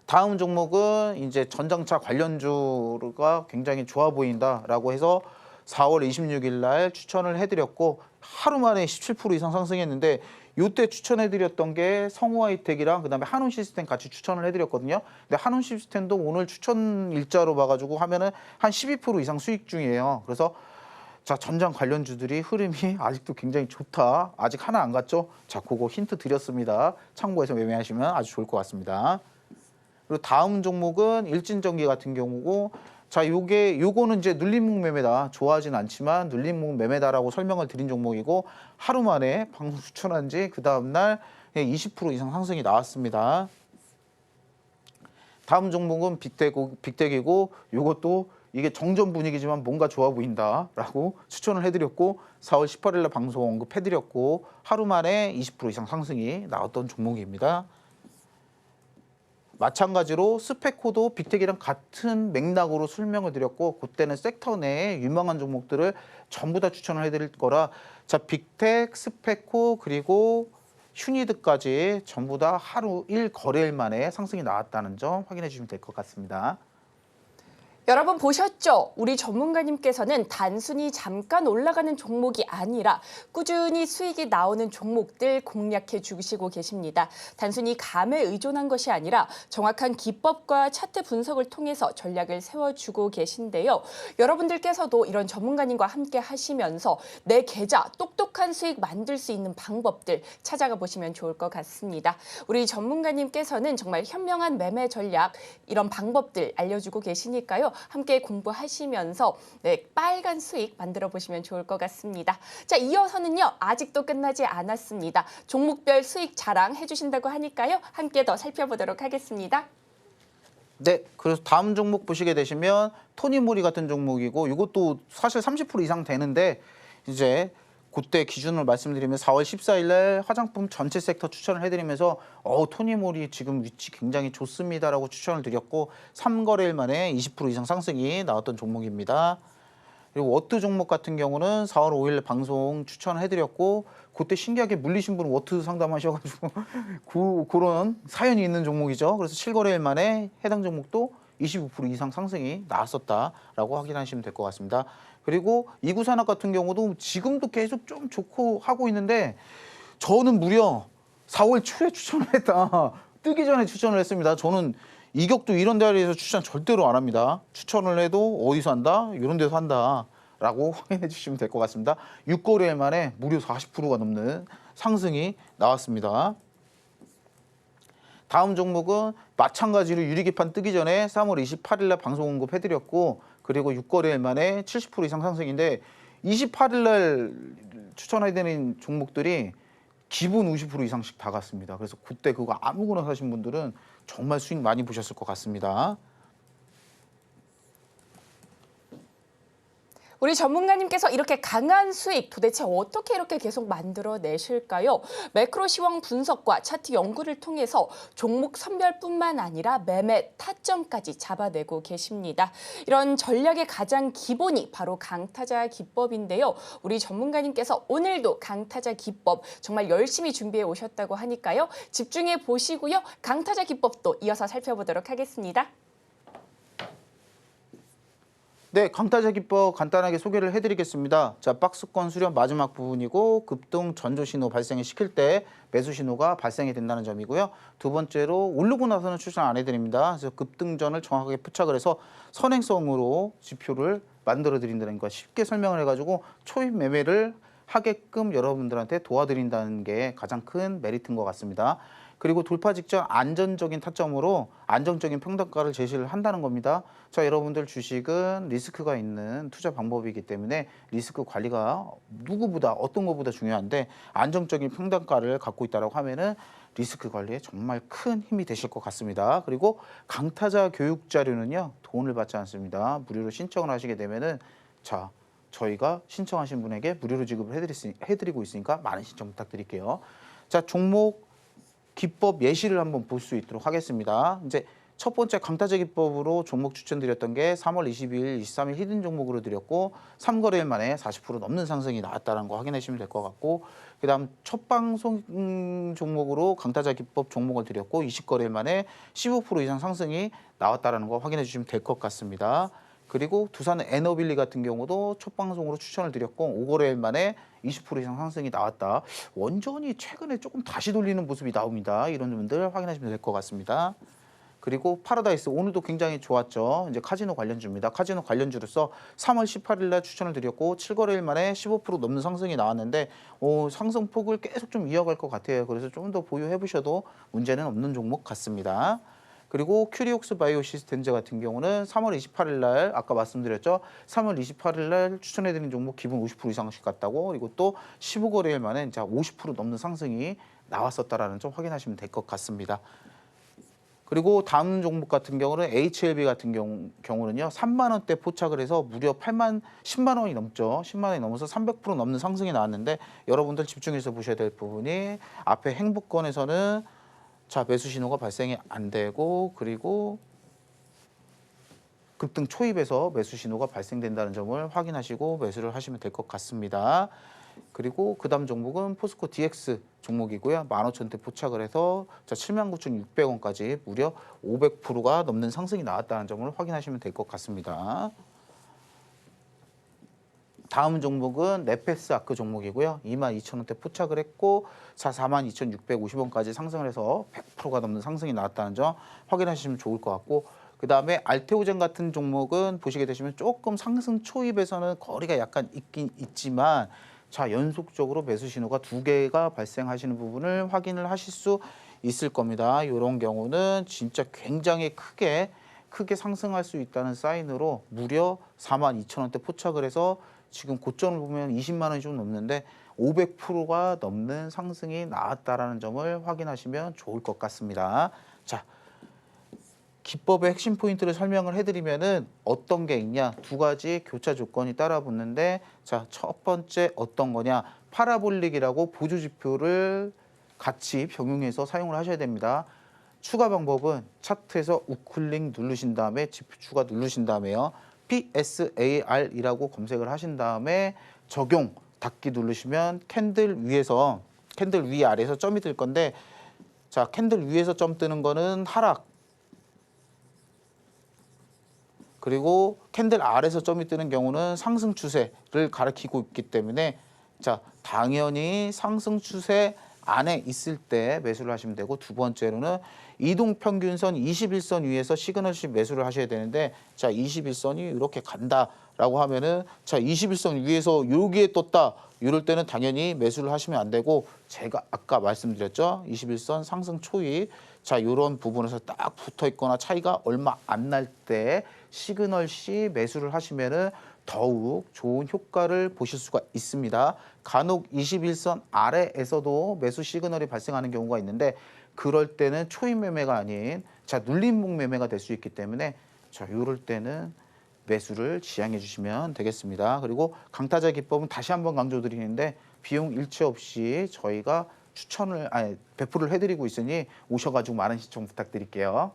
다음 종목은 이제 전장차 관련주가 굉장히 좋아 보인다라고 해서 4월 26일 날 추천을 해드렸고 하루 만에 17% 이상 상승했는데 이때 추천해드렸던 게 성우하이텍이랑 그다음에 한운 시스템 같이 추천을 해드렸거든요. 근데 한운 시스템도 오늘 추천 일자로 봐가지고 하면은 한 12% 이상 수익 중이에요. 그래서 자 전장 관련주들이 흐름이 아직도 굉장히 좋다. 아직 하나 안 갔죠? 자 그거 힌트 드렸습니다. 참고해서 매매하시면 아주 좋을 것 같습니다. 그리고 다음 종목은 일진전기 같은 경우고 자 요거는 이제 눌림목 매매다. 좋아하진 않지만 눌림목 매매다라고 설명을 드린 종목이고 하루 만에 방송 추천한 지 그 다음날 20% 이상 상승이 나왔습니다. 다음 종목은 빅텍이고 요것도 이게 정전 분위기지만 뭔가 좋아 보인다라고 추천을 해드렸고 4월 18일 날 방송 언급해드렸고 하루 만에 20% 이상 상승이 나왔던 종목입니다. 마찬가지로 스페코도 빅텍이랑 같은 맥락으로 설명을 드렸고 그때는 섹터 내에 유망한 종목들을 전부 다 추천을 해드릴 거라 자 빅텍, 스페코 그리고 휴니드까지 전부 다 하루 1거래일 만에 상승이 나왔다는 점 확인해 주시면 될 것 같습니다. 여러분 보셨죠? 우리 전문가님께서는 단순히 잠깐 올라가는 종목이 아니라 꾸준히 수익이 나오는 종목들 공략해 주시고 계십니다. 단순히 감에 의존한 것이 아니라 정확한 기법과 차트 분석을 통해서 전략을 세워주고 계신데요. 여러분들께서도 이런 전문가님과 함께 하시면서 내 계좌 똑똑한 수익 만들 수 있는 방법들 찾아가 보시면 좋을 것 같습니다. 우리 전문가님께서는 정말 현명한 매매 전략 이런 방법들 알려주고 계시니까요. 함께 공부하시면서 빨간 수익 만들어 보시면 좋을 것 같습니다. 자, 이어서는요. 아직도 끝나지 않았습니다. 종목별 수익 자랑 해주신다고 하니까요. 함께 더 살펴보도록 하겠습니다. 네, 그래서 다음 종목 보시게 되시면 토니모리 같은 종목이고 이것도 사실 30% 이상 되는데 이제 그때 기준을 말씀드리면 4월 14일 날 화장품 전체 섹터 추천을 해드리면서 토니모리 지금 위치 굉장히 좋습니다라고 추천을 드렸고 3거래일 만에 20% 이상 상승이 나왔던 종목입니다. 그리고 워트 종목 같은 경우는 4월 5일 방송 추천해드렸고 그때 신기하게 물리신 분은 워트 상담하셔가지고 그런 사연이 있는 종목이죠. 그래서 7거래일 만에 해당 종목도 25% 이상 상승이 나왔었다라고 확인하시면 될 것 같습니다. 그리고 이구산업 같은 경우도 지금도 계속 좀 좋고 하고 있는데 저는 무려 4월 초에 추천을 했다. 뜨기 전에 추천을 했습니다. 저는 이격도 이런 자리에서 추천 절대로 안 합니다. 추천을 해도 어디서 한다? 이런 데서 한다라고 확인해 주시면 될 것 같습니다. 6거래일 만에 무려 40%가 넘는 상승이 나왔습니다. 다음 종목은 마찬가지로 유리기판 뜨기 전에 3월 28일 날 방송 언급해드렸고 그리고 6거래일 만에 70% 이상 상승인데 28일 날 추천해드린 종목들이 기본 50% 이상씩 다 갔습니다. 그래서 그때 그거 아무거나 사신 분들은 정말 수익 많이 보셨을 것 같습니다. 우리 전문가님께서 이렇게 강한 수익 도대체 어떻게 이렇게 계속 만들어내실까요? 매크로 시황 분석과 차트 연구를 통해서 종목 선별뿐만 아니라 매매 타점까지 잡아내고 계십니다. 이런 전략의 가장 기본이 바로 강타자 기법인데요. 우리 전문가님께서 오늘도 강타자 기법 정말 열심히 준비해 오셨다고 하니까요. 집중해 보시고요. 강타자 기법도 이어서 살펴보도록 하겠습니다. 네, 강타자 기법 간단하게 소개를 해드리겠습니다. 자, 박스권 수렴 마지막 부분이고 급등 전조 신호 발생을 시킬 때 매수 신호가 발생이 된다는 점이고요. 두 번째로 오르고 나서는 추천 안 해드립니다. 그래서 급등전을 정확하게 포착을 해서 선행성으로 지표를 만들어 드린다는 거 쉽게 설명을 해가지고 초입 매매를 하게끔 여러분들한테 도와드린다는 게 가장 큰 메리트인 것 같습니다. 그리고 돌파 직전 안전적인 타점으로 안정적인 평단가를 제시를 한다는 겁니다. 자, 여러분들 주식은 리스크가 있는 투자 방법이기 때문에 리스크 관리가 누구보다 어떤 것보다 중요한데 안정적인 평단가를 갖고 있다고 하면은 리스크 관리에 정말 큰 힘이 되실 것 같습니다. 그리고 강타자 교육 자료는요 돈을 받지 않습니다. 무료로 신청을 하시게 되면은 자 저희가 신청하신 분에게 무료로 지급을 해드리고 있으니까 많은 신청 부탁드릴게요. 자, 종목 기법 예시를 한번 볼 수 있도록 하겠습니다. 이제 첫 번째 강타자 기법으로 종목 추천드렸던 게 3월 22일, 23일 히든 종목으로 드렸고 3거래일 만에 40% 넘는 상승이 나왔다는 거 확인하시면 될 것 같고 그다음 첫 방송 종목으로 강타자 기법 종목을 드렸고 20거래일 만에 15% 이상 상승이 나왔다는 거 확인해 주시면 될 것 같습니다. 그리고 두산 에너빌리 같은 경우도 첫 방송으로 추천을 드렸고 5거래일 만에 20% 이상 상승이 나왔다. 원전이 최근에 조금 다시 돌리는 모습이 나옵니다. 이런 분들 확인하시면 될 것 같습니다. 그리고 파라다이스 오늘도 굉장히 좋았죠. 이제 카지노 관련주입니다. 카지노 관련주로서 3월 18일 날 추천을 드렸고 7거래일 만에 15% 넘는 상승이 나왔는데 상승폭을 계속 좀 이어갈 것 같아요. 그래서 좀 더 보유해 보셔도 문제는 없는 종목 같습니다. 그리고 큐리옥스 바이오 시스템즈 같은 경우는 3월 28일 날 아까 말씀드렸죠. 3월 28일 날 추천해드린 종목 기본 50% 이상씩 갔다고 그리고 또 15거래일 만에 50% 넘는 상승이 나왔었다라는 점 확인하시면 될 것 같습니다. 그리고 다음 종목 같은 경우는 HLB 같은 경우는요. 3만 원대 포착을 해서 무려 10만 원이 넘죠. 10만 원이 넘어서 300% 넘는 상승이 나왔는데 여러분들 집중해서 보셔야 될 부분이 앞에 행복권에서는 자 매수 신호가 발생이 안 되고 그리고 급등 초입에서 매수 신호가 발생된다는 점을 확인하시고 매수를 하시면 될 것 같습니다. 그리고 그 다음 종목은 포스코 DX 종목이고요. 15,000대 포착을 해서 79,600원까지 무려 500%가 넘는 상승이 나왔다는 점을 확인하시면 될 것 같습니다. 다음 종목은 네페스 아크 종목이고요. 22,000원대 포착을 했고 42,650원까지 상승을 해서 100%가 넘는 상승이 나왔다는 점 확인하시면 좋을 것 같고 그 다음에 알테오젠 같은 종목은 보시게 되시면 조금 상승 초입에서는 거리가 약간 있긴 있지만 자 연속적으로 매수 신호가 2개가 발생하시는 부분을 확인을 하실 수 있을 겁니다. 이런 경우는 진짜 굉장히 크게 상승할 수 있다는 사인으로 무려 42,000원대 포착을 해서 지금 고점을 보면 20만 원이 좀 넘는데 500%가 넘는 상승이 나왔다라는 점을 확인하시면 좋을 것 같습니다. 자, 기법의 핵심 포인트를 설명을 해드리면은 어떤 게 있냐? 두 가지 교차 조건이 따라 붙는데 자, 첫 번째 어떤 거냐? 파라볼릭이라고 보조 지표를 같이 병용해서 사용을 하셔야 됩니다. 추가 방법은 차트에서 우클릭 누르신 다음에 지표 추가 누르신 다음에요. PSAR이라고 검색을 하신 다음에 적용 닫기 누르시면 캔들 위 아래에서 점이 뜰 건데, 자, 캔들 위에서 점 뜨는 거는 하락, 그리고 캔들 아래에서 점이 뜨는 경우는 상승 추세를 가리키고 있기 때문에, 자, 당연히 상승 추세 안에 있을 때 매수를 하시면 되고, 두 번째로는 이동평균선 21선 위에서 시그널식 매수를 하셔야 되는데, 자, 21선이 이렇게 간다라고 하면은, 자, 21선 위에서 여기에 떴다, 이럴 때는 당연히 매수를 하시면 안 되고, 제가 아까 말씀드렸죠, 21선 상승 초입, 자, 이런 부분에서 딱 붙어 있거나 차이가 얼마 안 날 때 시그널식 매수를 하시면은 더욱 좋은 효과를 보실 수가 있습니다. 간혹 21선 아래에서도 매수 시그널이 발생하는 경우가 있는데, 그럴 때는 초입 매매가 아닌, 자, 눌림목 매매가 될 수 있기 때문에, 자, 이럴 때는 매수를 지양해 주시면 되겠습니다. 그리고 강타자 기법은 다시 한번 강조드리는데, 비용 일체 없이 저희가 배포를 해드리고 있으니 오셔가지고 많은 시청 부탁드릴게요.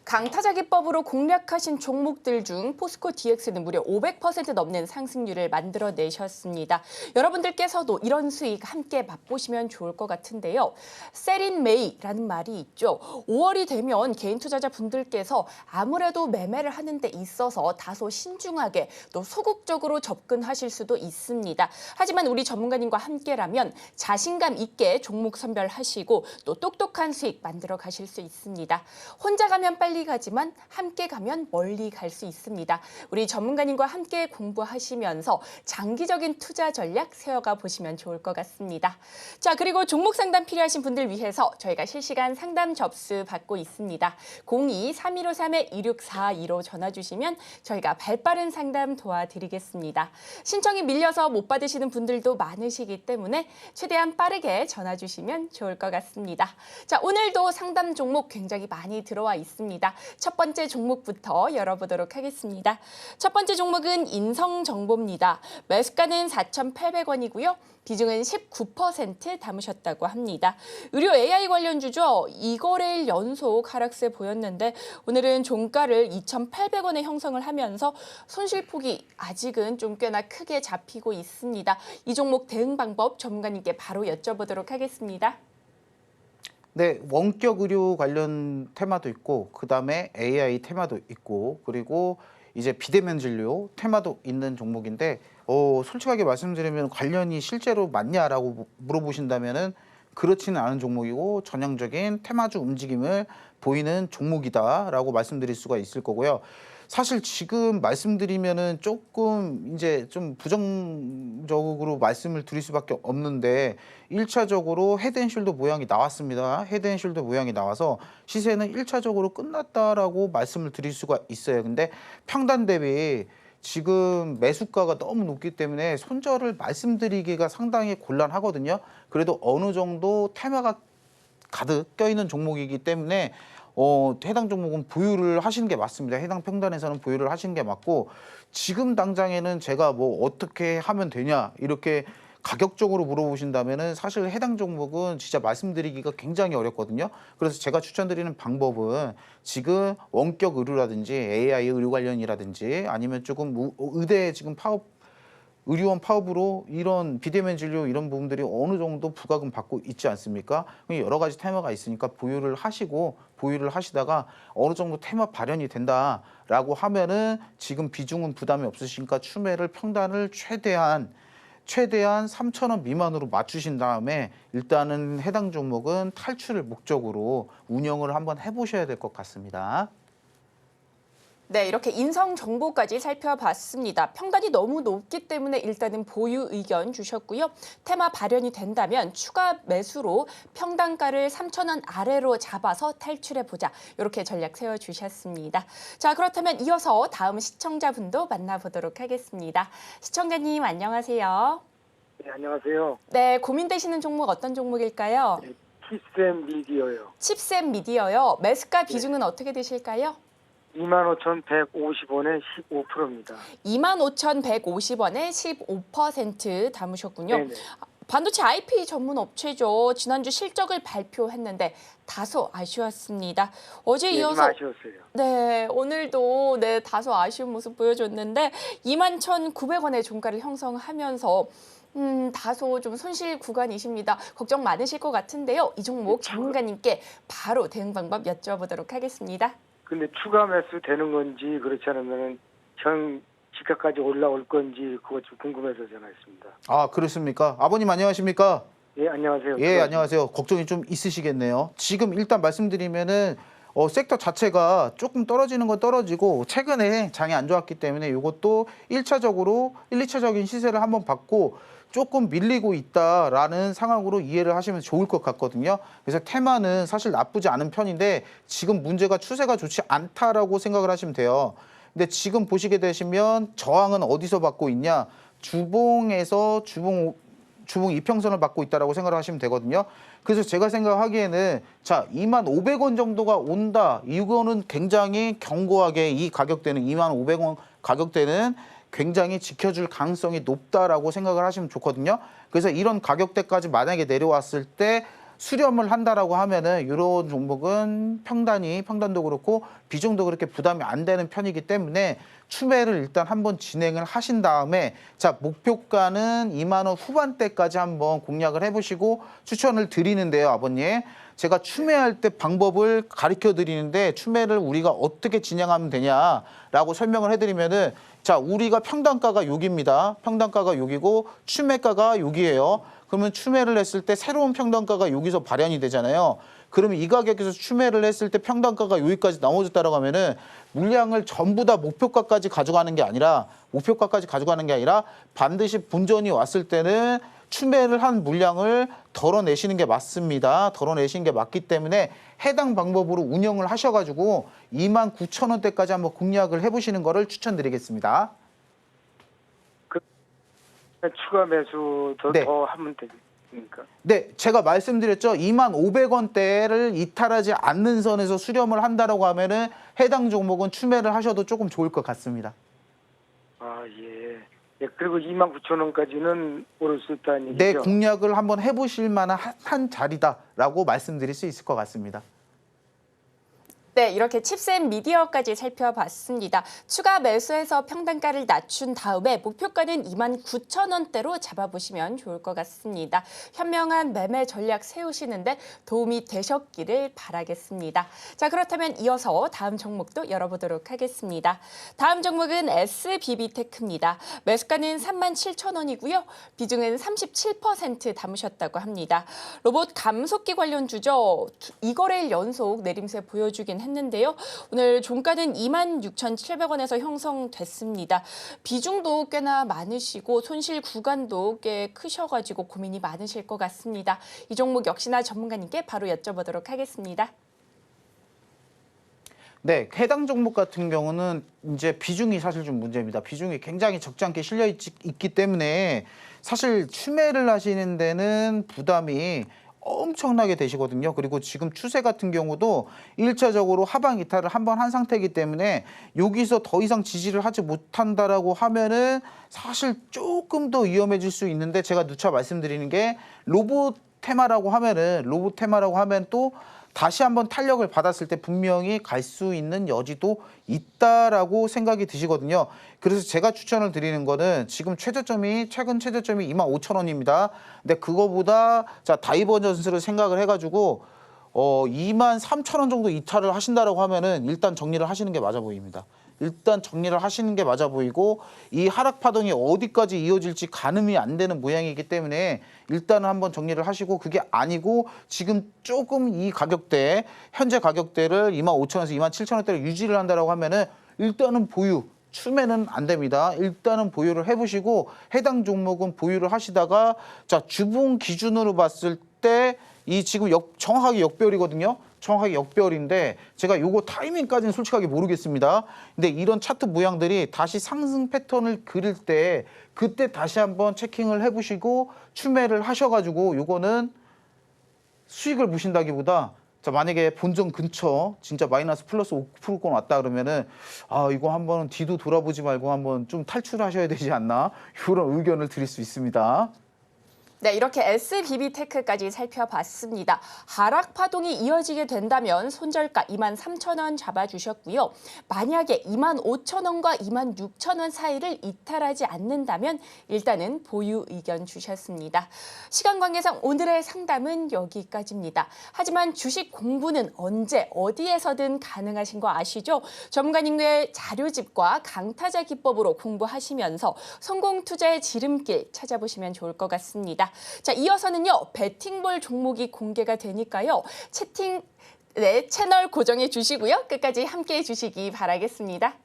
강타자 기법으로 공략하신 종목들 중 포스코 DX는 무려 500% 넘는 상승률을 만들어내셨습니다. 여러분들께서도 이런 수익 함께 맛보시면 좋을 것 같은데요. 셀인 메이라는 말이 있죠. 5월이 되면 개인 투자자분들께서 아무래도 매매를 하는 데 있어서 다소 신중하게 또 소극적으로 접근하실 수도 있습니다. 하지만 우리 전문가님과 함께라면 자신감 있게 종목 선별하시고 또 똑똑한 수익 만들어 가실 수 있습니다. 혼자 가면 빨리 가지만 함께 가면 멀리 갈 수 있습니다. 우리 전문가님과 함께 공부하시면서 장기적인 투자 전략 세워가 보시면 좋을 것 같습니다. 자, 그리고 종목 상담 필요하신 분들 위해서 저희가 실시간 상담 접수 받고 있습니다. 02-3153-2642로 전화 주시면 저희가 발빠른 상담 도와드리겠습니다. 신청이 밀려서 못 받으시는 분들도 많으시기 때문에 최대한 빠르게 전화 주시면 좋을 것 같습니다. 자, 오늘도 상담 종목 굉장히 많이 들어와 있습니다. 첫 번째 종목부터 열어보도록 하겠습니다. 첫 번째 종목은 인성정보입니다. 매수가는 4,800원이고요. 비중은 19% 담으셨다고 합니다. 의료 AI 관련주죠. 2거래일 연속 하락세 보였는데 오늘은 종가를 2,800원에 형성을 하면서 손실폭이 아직은 좀 꽤나 크게 잡히고 있습니다. 이 종목 대응 방법 전문가님께 바로 여쭤보도록 하겠습니다. 네, 원격 의료 관련 테마도 있고, 그 다음에 AI 테마도 있고, 그리고 이제 비대면 진료 테마도 있는 종목인데, 솔직하게 말씀드리면 관련이 실제로 맞냐라고 물어보신다면은 그렇지는 않은 종목이고 전형적인 테마주 움직임을 보이는 종목이다라고 말씀드릴 수가 있을 거고요. 사실 지금 말씀드리면은 조금 이제 좀 부정적으로 말씀을 드릴 수밖에 없는데, 1차적으로 헤드앤숄더 모양이 나왔습니다. 헤드앤숄더 모양이 나와서 시세는 1차적으로 끝났다라고 말씀을 드릴 수가 있어요. 근데 평단 대비 지금 매수가가 너무 높기 때문에 손절을 말씀드리기가 상당히 곤란하거든요. 그래도 어느 정도 테마가 가득 껴있는 종목이기 때문에 해당 종목은 보유를 하시는 게 맞습니다. 해당 평단에서는 보유를 하시는 게 맞고, 지금 당장에는 제가 뭐 어떻게 하면 되냐 이렇게 가격적으로 물어보신다면은 사실 해당 종목은 진짜 말씀드리기가 굉장히 어렵거든요. 그래서 제가 추천드리는 방법은 지금 원격 의료라든지 AI 의료 관련이라든지 아니면 조금 의대 지금 의료원 파업으로 이런 비대면 진료 이런 부분들이 어느 정도 부과금 받고 있지 않습니까? 여러 가지 테마가 있으니까 보유를 하시다가 어느 정도 테마 발현이 된다라고 하면은 지금 비중은 부담이 없으시니까 추매를 평단을 최대한 3,000원 미만으로 맞추신 다음에 일단은 해당 종목은 탈출을 목적으로 운영을 한번 해보셔야 될 것 같습니다. 네, 이렇게 인성 정보까지 살펴봤습니다. 평단이 너무 높기 때문에 일단은 보유 의견 주셨고요. 테마 발현이 된다면 추가 매수로 평단가를 3,000원 아래로 잡아서 탈출해보자. 이렇게 전략 세워주셨습니다. 자, 그렇다면 이어서 다음 시청자분도 만나보도록 하겠습니다. 시청자님 안녕하세요. 네, 안녕하세요. 네, 고민되시는 종목 어떤 종목일까요? 네, 칩셈 미디어요. 칩셈 미디어요. 매수가 비중은 어떻게 되실까요? 25,150원에 15%입니다. 25,150원에 15% 담으셨군요. 네네. 반도체 IP 전문 업체죠. 지난주 실적을 발표했는데 다소 아쉬웠습니다. 어제 좀 이어서 아쉬웠어요. 네, 오늘도 다소 아쉬운 모습 보여줬는데 21,900원의 종가를 형성하면서 다소 좀 손실 구간이십니다. 걱정 많으실 것 같은데요. 이 종목 전문가님께 바로 대응 방법 여쭤보도록 하겠습니다. 근데 추가 매수 되는 건지 그렇지 않으면 현 시가까지 올라올 건지 그거 좀 궁금해서 전화했습니다. 아, 그렇습니까? 아버님 안녕하십니까? 예, 안녕하세요. 예, 안녕하세요. 걱정이 좀 있으시겠네요. 지금 일단 말씀드리면은 섹터 자체가 조금 떨어지는 건 떨어지고 최근에 장이 안 좋았기 때문에 이것도 2차적인 시세를 한번 받고 조금 밀리고 있다라는 상황으로 이해를 하시면 좋을 것 같거든요. 그래서 테마는 사실 나쁘지 않은 편인데 지금 문제가 추세가 좋지 않다라고 생각을 하시면 돼요. 근데 지금 보시게 되시면 저항은 어디서 받고 있냐? 주봉에서 주봉 이평선을 받고 있다라고 생각을 하시면 되거든요. 그래서 제가 생각하기에는 자, 25,000원 정도가 온다. 이거는 굉장히 견고하게 이 가격대는 25,000원 가격대는 굉장히 지켜줄 가능성이 높다라고 생각을 하시면 좋거든요. 그래서 이런 가격대까지 만약에 내려왔을 때 수렴을 한다라고 하면은 이런 종목은 평단도 그렇고 비중도 그렇게 부담이 안 되는 편이기 때문에 추매를 일단 한번 진행을 하신 다음에 자, 목표가는 2만 원 후반대까지 한번 공략을 해보시고 추천을 드리는데요, 아버님. 제가 추매할 때 방법을 가르쳐 드리는데 추매를 우리가 어떻게 진행하면 되냐라고 설명을 해드리면은 자, 우리가 평단가가 6입니다. 평단가가 6이고 추매가가 6이에요. 그러면 추매를 했을 때 새로운 평단가가 여기서 발현이 되잖아요. 그러면 이 가격에서 추매를 했을 때 평단가가 여기까지 넘어졌다라고 하면은 물량을 전부 다 목표가까지 가져가는 게 아니라 반드시 분전이 왔을 때는 추매를 한 물량을 덜어내시는 게 맞습니다. 덜어내시는 게 맞기 때문에 해당 방법으로 운영을 하셔가지고 29,000원대까지 한번 공략을 해보시는 거를 추천드리겠습니다. 추가 매수 더, 네. 더 하면 되니까. 네, 제가 말씀드렸죠. 25,000원대를 이탈하지 않는 선에서 수렴을 한다라고 하면은 해당 종목은 추매를 하셔도 조금 좋을 것 같습니다. 아, 예. 예, 그리고 29,000원까지는 오를 수 있다는 얘기죠. 네, 공략을 한번 해보실 만한 한 자리다라고 말씀드릴 수 있을 것 같습니다. 네, 이렇게 칩셋 미디어까지 살펴봤습니다. 추가 매수해서 평단가를 낮춘 다음에 목표가는 29,000원대로 잡아보시면 좋을 것 같습니다. 현명한 매매 전략 세우시는데 도움이 되셨기를 바라겠습니다. 자, 그렇다면 이어서 다음 종목도 열어보도록 하겠습니다. 다음 종목은 SBB테크입니다. 매수가는 37,000원이고요. 비중은 37% 담으셨다고 합니다. 로봇 감속기 관련 주죠. 2거래일 연속 내림세 보여주긴 했는데요. 오늘 종가는 26,700원에서 형성됐습니다. 비중도 꽤나 많으시고 손실 구간도 꽤 크셔가지고 고민이 많으실 것 같습니다. 이 종목 역시나 전문가님께 바로 여쭤보도록 하겠습니다. 네, 해당 종목 같은 경우는 이제 비중이 사실 좀 문제입니다. 비중이 굉장히 적지 않게 실려 있기 때문에 사실 추매를 하시는 데는 부담이 엄청나게 되시거든요. 그리고 지금 추세 같은 경우도 1차적으로 하방 이탈을 한번 한 상태이기 때문에 여기서 더 이상 지지를 하지 못한다라고 하면은 사실 조금 더 위험해질 수 있는데 제가 누차 말씀드리는 게 로봇 테마라고 하면 또 다시 한번 탄력을 받았을 때 분명히 갈 수 있는 여지도 있다라고 생각이 드시거든요. 그래서 제가 추천을 드리는 거는 지금 최근 최저점이 25,000원입니다. 근데 그거보다 자, 다이버전스를 생각을 해가지고 23,000원 정도 이탈을 하신다라고 하면은 일단 정리를 하시는 게 맞아 보입니다. 일단 정리를 하시는 게 맞아 보이고 이 하락 파동이 어디까지 이어질지 가늠이 안 되는 모양이기 때문에 일단은 한번 정리를 하시고 그게 아니고 지금 조금 이 가격대 현재 가격대를 25,000원에서 27,000원대를 유지를 한다라고 하면은 일단은 보유 추매는 안 됩니다. 일단은 보유를 해보시고 해당 종목은 보유를 하시다가 자 주봉 기준으로 봤을 때 이 지금 정확하게 역별이거든요. 정확하게 역별인데 제가 요거 타이밍까지는 솔직하게 모르겠습니다. 근데 이런 차트 모양들이 다시 상승 패턴을 그릴 때 그때 다시 한번 체킹을 해보시고 추매를 하셔가지고 요거는 수익을 보신다기보다 자 만약에 본전 근처 진짜 마이너스 플러스 5%권 왔다 그러면은 아 이거 한번 뒤도 돌아보지 말고 한번 좀 탈출하셔야 되지 않나 이런 의견을 드릴 수 있습니다. 네, 이렇게 SBB테크까지 살펴봤습니다. 하락 파동이 이어지게 된다면 손절가 23,000원 잡아주셨고요. 만약에 25,000원과 26,000원 사이를 이탈하지 않는다면 일단은 보유 의견 주셨습니다. 시간 관계상 오늘의 상담은 여기까지입니다. 하지만 주식 공부는 언제 어디에서든 가능하신 거 아시죠? 전문가님의 자료집과 강타자 기법으로 공부하시면서 성공 투자의 지름길 찾아보시면 좋을 것 같습니다. 자, 이어서는요, 배팅볼 종목이 공개가 되니까요. 채널 고정해 주시고요. 끝까지 함께해 주시기 바라겠습니다.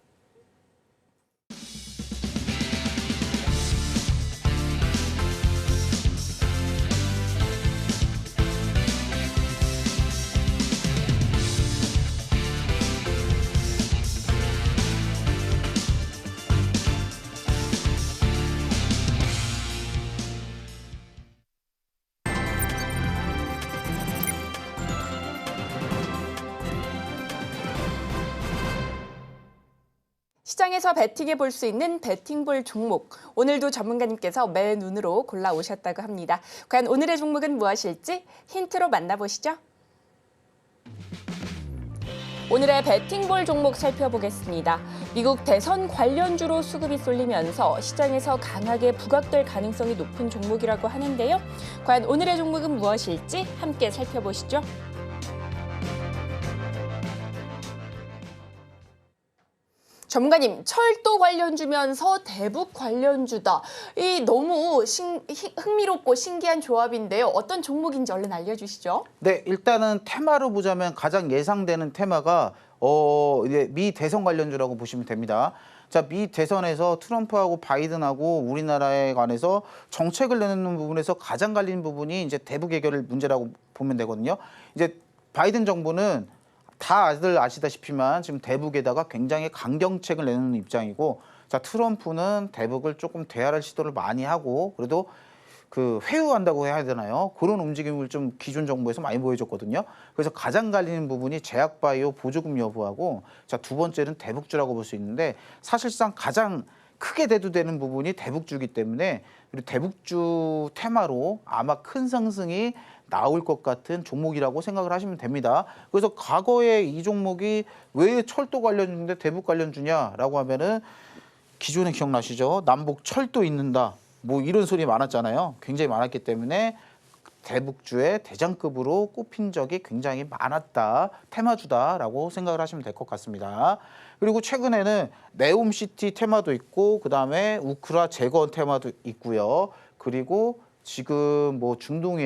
시장에서 베팅해 볼 수 있는 배팅볼 종목. 오늘도 전문가님께서 매 눈으로 골라오셨다고 합니다. 과연 오늘의 종목은 무엇일지 힌트로 만나보시죠. 오늘의 배팅볼 종목 살펴보겠습니다. 미국 대선 관련주로 수급이 쏠리면서 시장에서 강하게 부각될 가능성이 높은 종목이라고 하는데요. 과연 오늘의 종목은 무엇일지 함께 살펴보시죠. 전문가님, 철도 관련주면서 대북 관련주다. 이 너무 흥미롭고 신기한 조합인데요. 어떤 종목인지 얼른 알려주시죠. 네, 일단은 테마로 보자면 가장 예상되는 테마가 이제 미 대선 관련주라고 보시면 됩니다. 자, 미 대선에서 트럼프하고 바이든하고 우리나라에 관해서 정책을 내놓는 부분에서 가장 갈리는 부분이 이제 대북 해결 문제라고 보면 되거든요. 이제 바이든 정부는 다들 아시다시피만 지금 대북에다가 굉장히 강경책을 내놓는 입장이고, 자, 트럼프는 대북을 조금 대화할 시도를 많이 하고 그래도 그 회유한다고 해야 되나요? 그런 움직임을 좀 기존 정부에서 많이 보여줬거든요. 그래서 가장 갈리는 부분이 제약바이오 보조금 여부하고, 자, 두 번째는 대북주라고 볼 수 있는데, 사실상 가장 크게 대두되는 부분이 대북주기 때문에 그리고 대북주 테마로 아마 큰 상승이 나올 것 같은 종목이라고 생각을 하시면 됩니다. 그래서 과거에 이 종목이 왜 철도 관련주인데 대북 관련주냐라고 하면은 기존에 기억나시죠? 남북 철도 있는다. 뭐 이런 소리 많았잖아요. 굉장히 많았기 때문에 대북주의 대장급으로 꼽힌 적이 굉장히 많았다. 테마주다라고 생각을 하시면 될 것 같습니다. 그리고 최근에는 네옴시티 테마도 있고 그다음에 우크라 재건 테마도 있고요. 그리고 지금 뭐 중동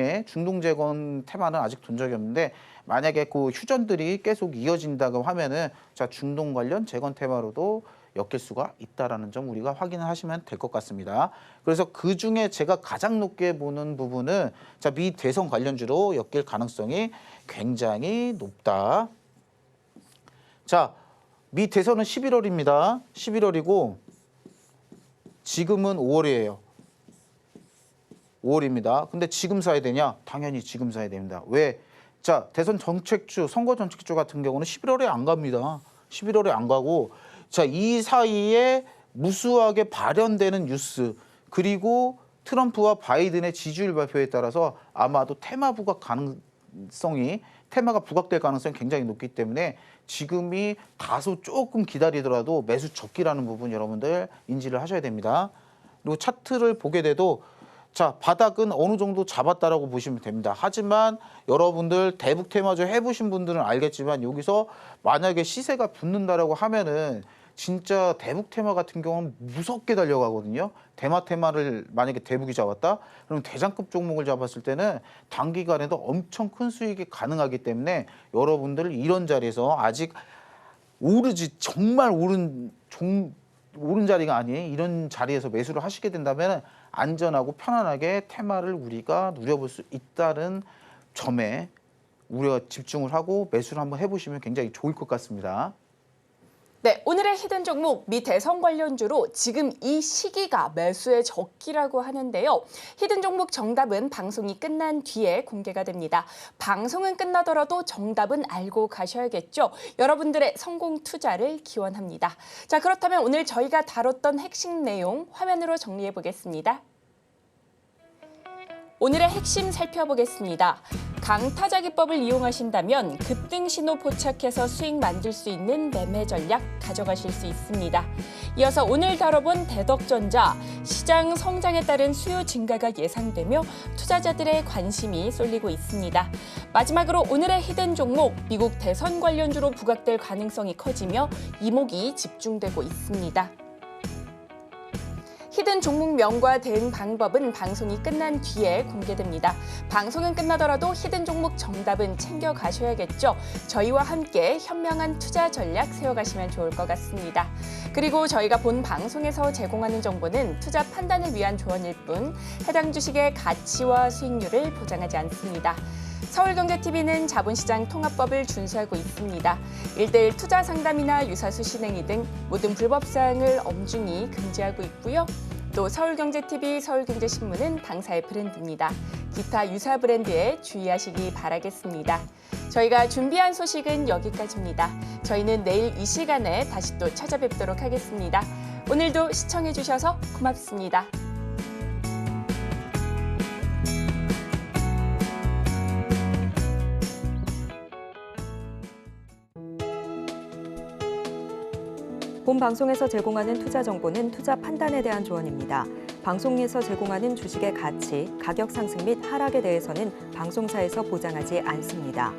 재건 테마는 아직 돈 적이 없는데, 만약에 그 휴전들이 계속 이어진다고 하면은 자, 중동 관련 재건 테마로도 엮일 수가 있다라는 점 우리가 확인을 하시면 될 것 같습니다. 그래서 그 중에 제가 가장 높게 보는 부분은 자, 미 대선 관련주로 엮일 가능성이 굉장히 높다. 자, 미 대선은 11월입니다. 11월이고 지금은 5월이에요. 5월입니다. 근데 지금 사야 되냐? 당연히 지금 사야 됩니다. 왜? 자, 대선 정책주, 선거 정책주 같은 경우는 11월에 안 갑니다. 11월에 안 가고, 자, 이 사이에 무수하게 발현되는 뉴스, 그리고 트럼프와 바이든의 지지율 발표에 따라서 아마도 테마가 부각될 가능성이 굉장히 높기 때문에 지금이 다소 조금 기다리더라도 매수 적기라는 부분 여러분들 인지를 하셔야 됩니다. 그리고 차트를 보게 돼도 자, 바닥은 어느 정도 잡았다라고 보시면 됩니다. 하지만 여러분들 대북 테마주 해보신 분들은 알겠지만 여기서 만약에 시세가 붙는다라고 하면은 진짜 대북 테마 같은 경우는 무섭게 달려가거든요. 대마 테마를 만약에 대북이 잡았다? 그럼 대장급 종목을 잡았을 때는 단기간에도 엄청 큰 수익이 가능하기 때문에 여러분들 이런 자리에서 아직 정말 오른 자리가 아닌 이런 자리에서 매수를 하시게 된다면 안전하고 편안하게 테마를 우리가 누려볼 수 있다는 점에 우리가 집중을 하고 매수를 한번 해보시면 굉장히 좋을 것 같습니다. 네, 오늘의 히든 종목 미 대선 관련주로 지금 이 시기가 매수의 적기라고 하는데요. 히든 종목 정답은 방송이 끝난 뒤에 공개가 됩니다. 방송은 끝나더라도 정답은 알고 가셔야겠죠. 여러분들의 성공 투자를 기원합니다. 자, 그렇다면 오늘 저희가 다뤘던 핵심 내용 화면으로 정리해 보겠습니다. 오늘의 핵심 살펴보겠습니다. 강타자 기법을 이용하신다면 급등 신호 포착해서 수익 만들 수 있는 매매 전략 가져가실 수 있습니다. 이어서 오늘 다뤄본 대덕전자, 시장 성장에 따른 수요 증가가 예상되며 투자자들의 관심이 쏠리고 있습니다. 마지막으로 오늘의 히든 종목, 미국 대선 관련주로 부각될 가능성이 커지며 이목이 집중되고 있습니다. 히든 종목명과 대응 방법은 방송이 끝난 뒤에 공개됩니다. 방송은 끝나더라도 히든 종목 정답은 챙겨가셔야겠죠. 저희와 함께 현명한 투자 전략 세워가시면 좋을 것 같습니다. 그리고 저희가 본 방송에서 제공하는 정보는 투자 판단을 위한 조언일 뿐 해당 주식의 가치와 수익률을 보장하지 않습니다. 서울경제TV는 자본시장 통합법을 준수하고 있습니다. 1:1 투자 상담이나 유사수 실행위 등 모든 불법사항을 엄중히 금지하고 있고요. 또 서울경제TV, 서울경제신문은 당사의 브랜드입니다. 기타 유사 브랜드에 주의하시기 바라겠습니다. 저희가 준비한 소식은 여기까지입니다. 저희는 내일 이 시간에 다시 또 찾아뵙도록 하겠습니다. 오늘도 시청해주셔서 고맙습니다. 본 방송에서 제공하는 투자 정보는 투자 판단에 대한 조언입니다. 방송에서 제공하는 주식의 가치, 가격 상승 및 하락에 대해서는 방송사에서 보장하지 않습니다.